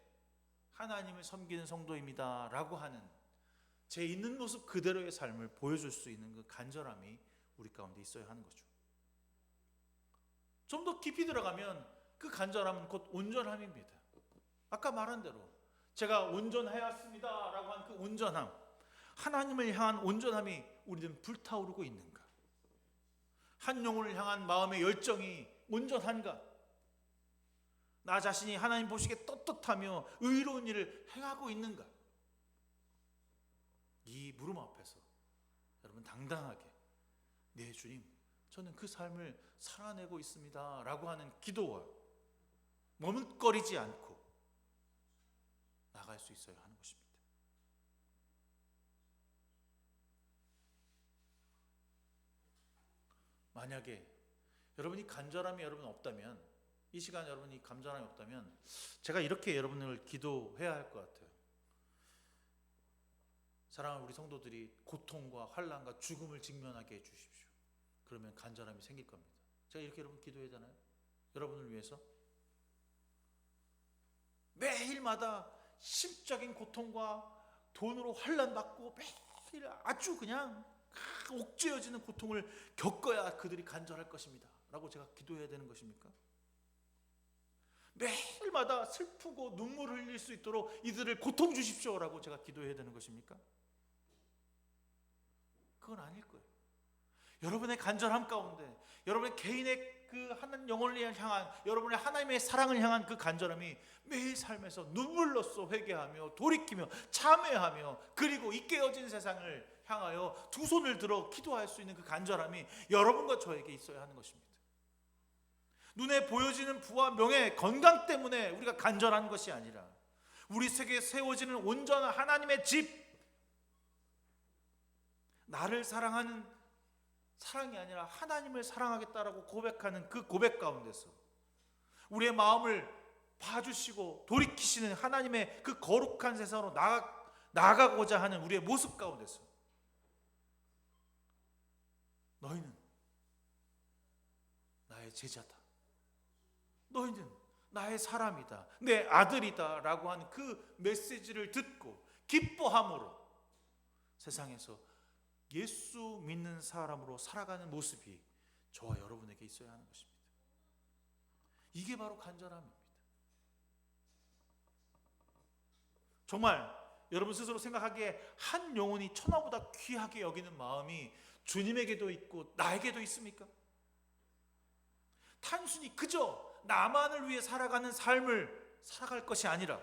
하나님을 섬기는 성도입니다 라고 하는 제 있는 모습 그대로의 삶을 보여줄 수 있는 그 간절함이 우리 가운데 있어야 하는 거죠. 좀 더 깊이 들어가면 그 간절함은 곧 온전함입니다. 아까 말한 대로 제가 온전하였습니다 라고 한 그 온전함, 하나님을 향한 온전함이 우리는 불타오르고 있는가? 한 영혼을 향한 마음의 열정이 온전한가? 나 자신이 하나님 보시기에 떳떳하며 의로운 일을 행하고 있는가? 이 물음 앞에서 여러분 당당하게 네 주님, 저는 그 삶을 살아내고 있습니다 라고 하는 기도와 머뭇거리지 않고 나갈 수 있어야 하는 것입니다. 만약에 여러분이 간절함이 여러분 없다면, 이 시간 여러분이 간절함이 없다면 제가 이렇게 여러분을 기도해야 할 것 같아요. 사랑하는 우리 성도들이 고통과 환난과 죽음을 직면하게 해주십시오. 그러면 간절함이 생길 겁니다. 제가 이렇게 여러분 기도하잖아요. 여러분을 위해서 매일마다 심적인 고통과 돈으로 환난받고 매일 아주 그냥 옥죄어지는 고통을 겪어야 그들이 간절할 것입니다 라고 제가 기도해야 되는 것입니까? 매일마다 슬프고 눈물을 흘릴 수 있도록 이들을 고통 주십시오 라고 제가 기도해야 되는 것입니까? 그건 아닐 거예요. 여러분의 간절함 가운데, 여러분의 개인의 그 하나님 영혼을 향한, 여러분의 하나님의 사랑을 향한 그 간절함이 매일 삶에서 눈물로써 회개하며 돌이키며 참회하며, 그리고 이 깨어진 세상을 향하여 두 손을 들어 기도할 수 있는 그 간절함이 여러분과 저에게 있어야 하는 것입니다. 눈에 보여지는 부와 명예, 건강 때문에 우리가 간절한 것이 아니라 우리 세계에 세워지는 온전한 하나님의 집, 나를 사랑하는 사랑이 아니라 하나님을 사랑하겠다라고 고백하는 그 고백 가운데서 우리의 마음을 봐주시고 돌이키시는 하나님의 그 거룩한 세상으로 나아가고자 하는 우리의 모습 가운데서 너희는 나의 제자다, 너희는 나의 사람이다, 내 아들이다 라고 하는 그 메시지를 듣고 기뻐함으로 세상에서 예수 믿는 사람으로 살아가는 모습이 저와 여러분에게 있어야 하는 것입니다. 이게 바로 간절함입니다. 정말 여러분 스스로 생각하기에 한 영혼이 천하보다 귀하게 여기는 마음이 주님에게도 있고 나에게도 있습니까? 단순히 그저 나만을 위해 살아가는 삶을 살아갈 것이 아니라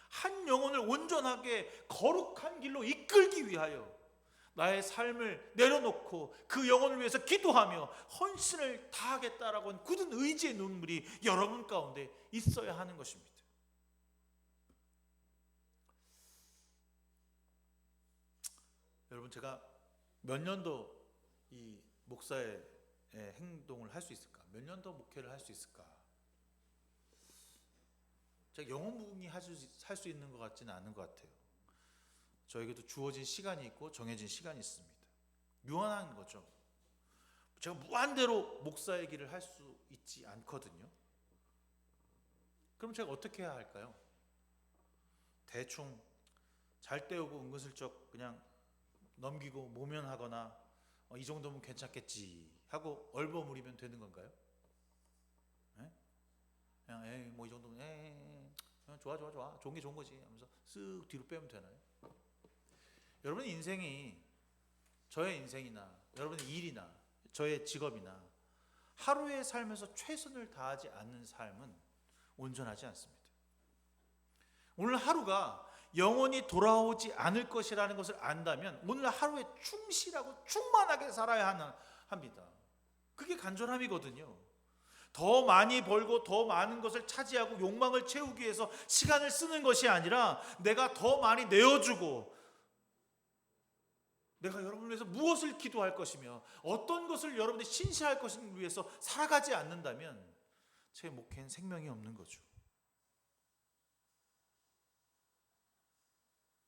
한 영혼을 온전하게 거룩한 길로 이끌기 위하여 나의 삶을 내려놓고 그 영혼을 위해서 기도하며 헌신을 다하겠다라고 하는 굳은 의지의 눈물이 여러분 가운데 있어야 하는 것입니다. 여러분, 제가 몇 년도 이 목사의 행동을 할 수 있을까? 몇 년 더 목회를 할 수 있을까? 제가 영원무궁히 할 수 있는 것 같지는 않은 것 같아요. 저에게도 주어진 시간이 있고 정해진 시간이 있습니다. 유한한 거죠. 제가 무한대로 목사의 길을 할 수 있지 않거든요. 그럼 제가 어떻게 해야 할까요? 대충 잘 때우고 은근슬쩍 그냥 넘기고 모면하거나 이 정도면 괜찮겠지 하고 얼버무리면 되는 건가요? 네? 그냥 뭐 이 정도면 그냥 좋아 좋은 게 좋은 거지 하면서 쓱 뒤로 빼면 되나요? 여러분의 인생이, 저의 인생이나 여러분의 일이나 저의 직업이나 하루의 삶에서 최선을 다하지 않는 삶은 온전하지 않습니다. 오늘 하루가 영원히 돌아오지 않을 것이라는 것을 안다면 오늘 하루에 충실하고 충만하게 살아야 합니다. 그게 간절함이거든요. 더 많이 벌고 더 많은 것을 차지하고 욕망을 채우기 위해서 시간을 쓰는 것이 아니라 내가 더 많이 내어주고 내가 여러분을 위해서 무엇을 기도할 것이며 어떤 것을 여러분이 신시할 것을 위해서 살아가지 않는다면 제 목회는 생명이 없는 거죠.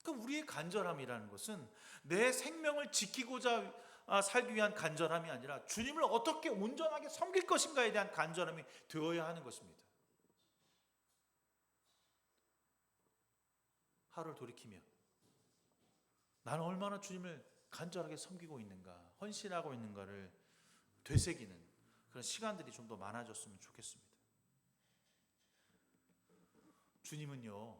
그러니까 우리의 간절함이라는 것은 내 생명을 지키고자 살기 위한 간절함이 아니라 주님을 어떻게 온전하게 섬길 것인가에 대한 간절함이 되어야 하는 것입니다. 하루를 돌이키며 나는 얼마나 주님을 간절하게 섬기고 있는가, 헌신하고 있는가를 되새기는 그런 시간들이 좀 더 많아졌으면 좋겠습니다. 주님은요,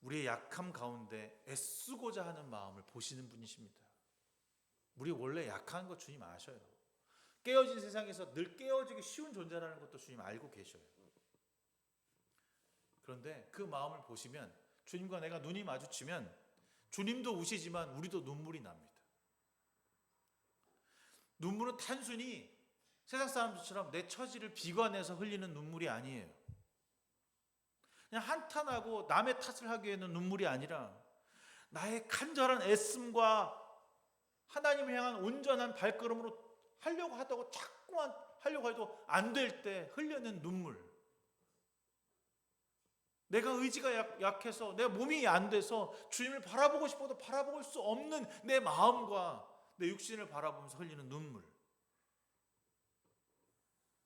우리의 약함 가운데 애쓰고자 하는 마음을 보시는 분이십니다. 우리 원래 약한 거 주님 아셔요. 깨어진 세상에서 늘 깨어지기 쉬운 존재라는 것도 주님 알고 계셔요. 그런데 그 마음을 보시면 주님과 내가 눈이 마주치면 주님도 우시지만 우리도 눈물이 납니다. 눈물은 단순히 세상 사람들처럼 내 처지를 비관해서 흘리는 눈물이 아니에요. 그냥 한탄하고 남의 탓을 하기 위해는 눈물이 아니라 나의 간절한 애씀과 하나님을 향한 온전한 발걸음으로 하려고 하다고 자꾸만 하려고 해도 안 될 때 흘려는 눈물. 내가 의지가 약해서 내 몸이 안 돼서 주님을 바라보고 싶어도 바라볼 수 없는 내 마음과 내 육신을 바라보면서 흘리는 눈물.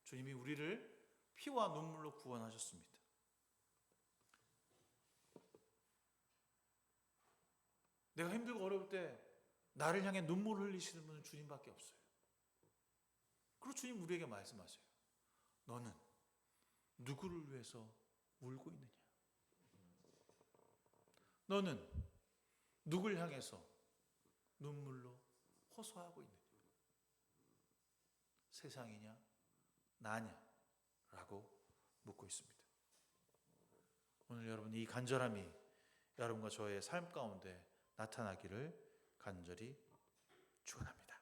주님이 우리를 피와 눈물로 구원하셨습니다. 내가 힘들고 어려울 때 나를 향해 눈물을 흘리시는 분은 주님밖에 없어요. 그리고 주님 우리에게 말씀하세요. 너는 누구를 위해서 울고 있느냐? 너는 누굴 향해서 눈물로 호소하고 있느냐? 세상이냐? 나냐? 라고 묻고 있습니다. 오늘 여러분 이 간절함이 여러분과 저의 삶 가운데 나타나기를 간절히 축원합니다.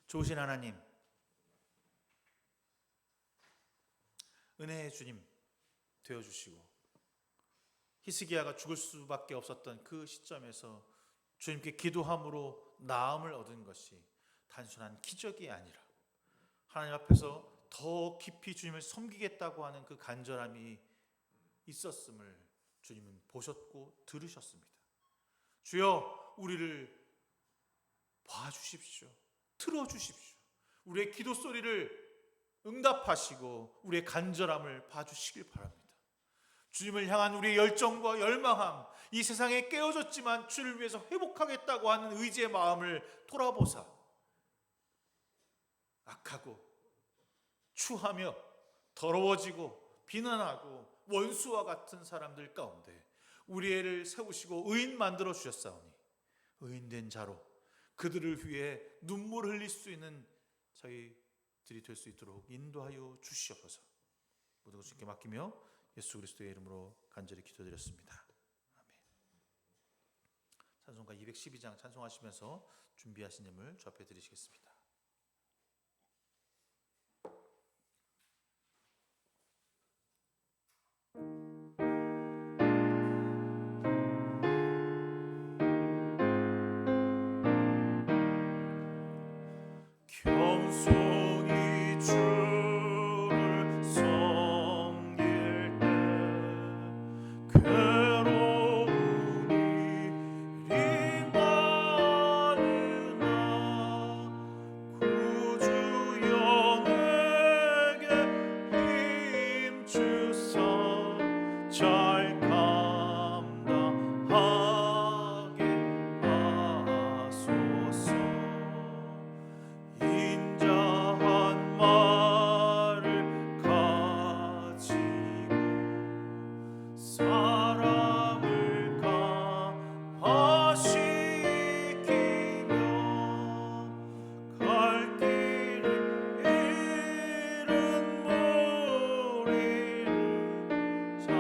좋으신 하나님, 은혜의 주님 되어주시고 히스기야가 죽을 수밖에 없었던 그 시점에서 주님께 기도함으로 나음을 얻은 것이 단순한 기적이 아니라 하나님 앞에서 더 깊이 주님을 섬기겠다고 하는 그 간절함이 있었음을 주님은 보셨고 들으셨습니다. 주여 우리를 봐주십시오. 들어주십시오. 우리의 기도 소리를 응답하시고 우리의 간절함을 봐주시길 바랍니다. 주님을 향한 우리의 열정과 열망함, 이 세상에 깨어졌지만 주를 위해서 회복하겠다고 하는 의지의 마음을 돌아보사 악하고 추하며 더러워지고 비난하고 원수와 같은 사람들 가운데 우리를 세우시고 의인 만들어 주셨사오니 의인된 자로 그들을 위해 눈물 흘릴 수 있는 저희들이 될 수 있도록 인도하여 주시옵소서. 모든 것을 주님께 맡기며 예수 그리스도의 이름으로 간절히 기도드렸습니다. 아멘. 찬송가 212장 찬송하시면서 준비하신 예물 주 앞에 드리시겠습니다. 겸손히 주를 섬길 때 괴로움이 이리 많으나 구주여 내게 힘 주사 잘 감당하게 하소서. 인자한 말을 가지고 사람을 감화시키며 갈 길을 잃은 무리를 잘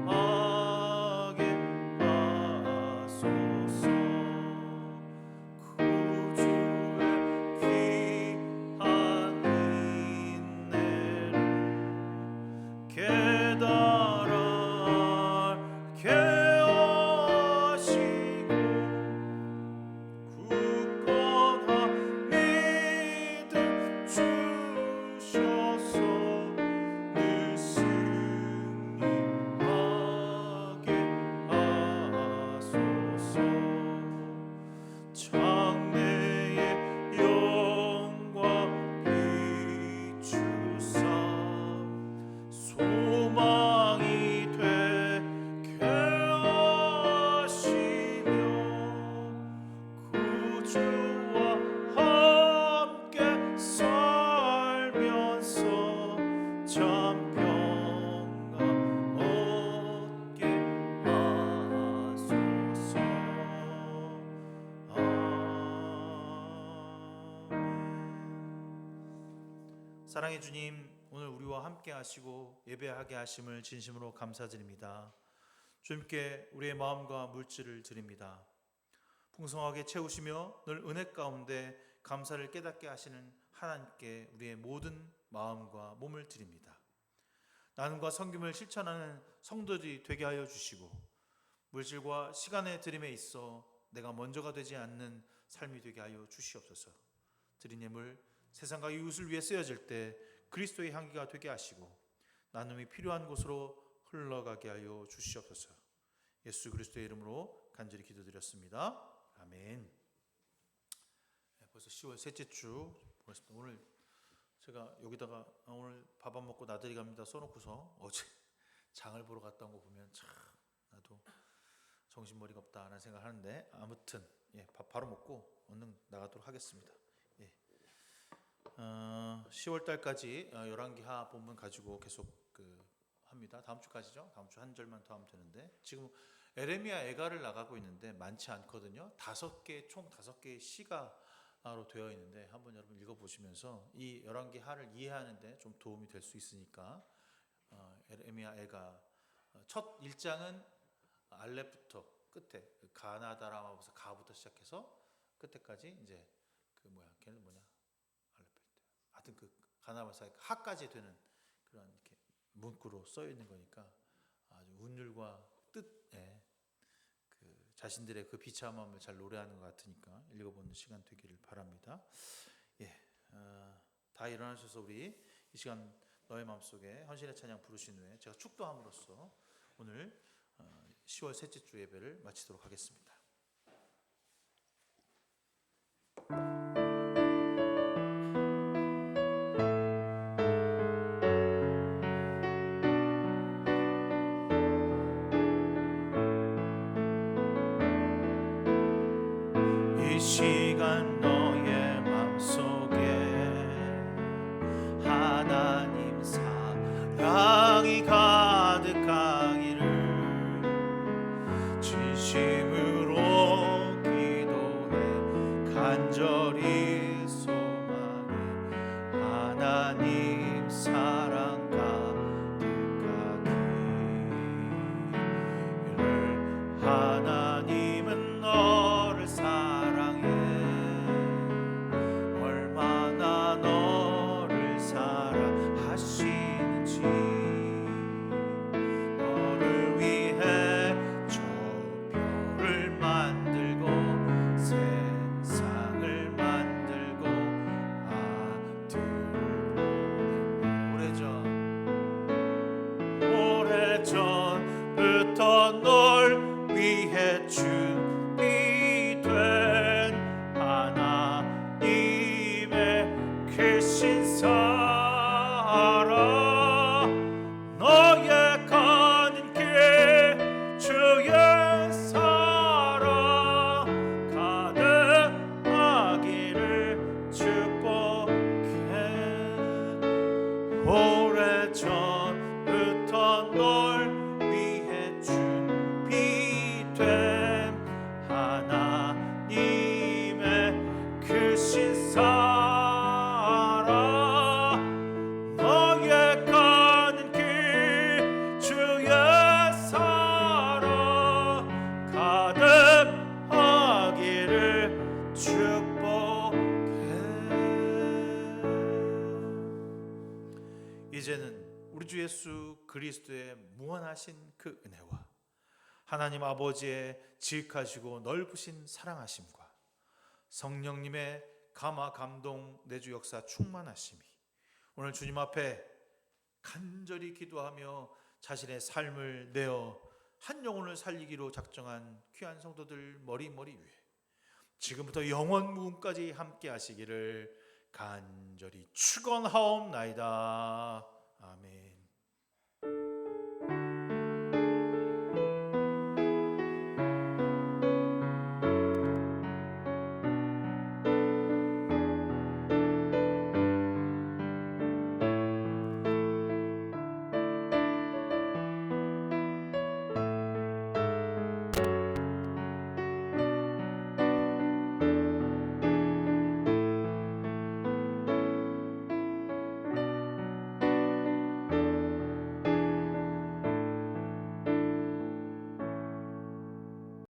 인도하게 하소서. 구주의 귀한 인내를 깨달아 알게 하시고 굳건한 믿음 주셔서 늘 승리하게 하소서. 장래의 영광 비추사 소망이 되게 하시며 구주와 함께 살면서 참 평강 얻게 하소서. 사랑의 주님, 오늘 우리와 함께 하시고 예배하게 하심을 진심으로 감사드립니다. 주님께 우리의 마음과 물질을 드립니다. 풍성하게 채우시며 늘 은혜 가운데 감사를 깨닫게 하시는 하나님께 우리의 모든 마음과 몸을 드립니다. 나눔과 섬김을 실천하는 성도들이 되게 하여 주시고 물질과 시간의 드림에 있어 내가 먼저가 되지 않는 삶이 되게 하여 주시옵소서. 드린 예물 세상과 이웃을 위해 쓰여질 때 그리스도의 향기가 되게 하시고 나눔이 필요한 곳으로 흘러가게 하여 주시옵소서. 예수 그리스도의 이름으로 간절히 기도드렸습니다. 아멘. 벌써 10월 셋째 주 보냈습니다. 오늘 제가 여기다가 오늘 밥 안 먹고 나들이 갑니다 써놓고서 어제 장을 보러 갔다 온 거 보면 참 나도 정신머리가 없다라는 생각을 하는데 아무튼 밥 바로 먹고 얼른 나가도록 하겠습니다. 10월 달까지 열왕기하 본문 가지고 계속 합니다. 다음 주까지죠. 다음 주 한 절만 더 하면 되는데 지금 에레미야 애가를 나가고 있는데 많지 않거든요. 총 5개의 시가로 되어 있는데 한번 여러분 읽어보시면서 이 열왕기하를 이해하는데 좀 도움이 될 수 있으니까 에레미야 애가 첫 1장은 알렙부터 끝에 가나다라마부터 가부터 시작해서 끝에까지 이제 걔는 뭐냐 하여튼 가나바사의 하까지 되는 그런 이렇게 문구로 써 있는 거니까 아주 운율과 뜻에 자신들의 그 비참함을 잘 노래하는 것 같으니까 읽어보는 시간 되기를 바랍니다. 다 일어나셔서 우리 이 시간 너의 마음속에 헌신의 찬양 부르신 후에 제가 축도함으로써 오늘 10월 셋째 주 예배를 마치도록 하겠습니다. 이 시간 너의 맘속에 하나님 사랑이 가득하기를 진심으로 기도해 간절히 소망해 하나님 사랑 가득하기를 하나님은 너를 사랑해 얼마나 너를 사랑하시는지 너를 위해 저 별을 만들고 세상을 만들고 아들을 오래전부터 널 위해 준비된 하나님의 크신 사랑 너의 가는 길 주의 사랑 가득하기를 축복해 오래전부터 널 위해 준비된 하나님의 크신 사랑 너의 가는 길 주의 사랑 가득하기를 축복해. 이제는 우리 주 예수 그리스도의 무한하신 그 은혜와 하나님 아버지의 지극하시고 넓으신 사랑하심과 성령님의 감화 감동 내주 역사 충만하심이 오늘 주님 앞에 간절히 기도하며 자신의 삶을 내어 한 영혼을 살리기로 작정한 귀한 성도들 머리 위에 지금부터 영원 무궁까지 함께 하시기를 간절히 축원하옵나이다. 아멘.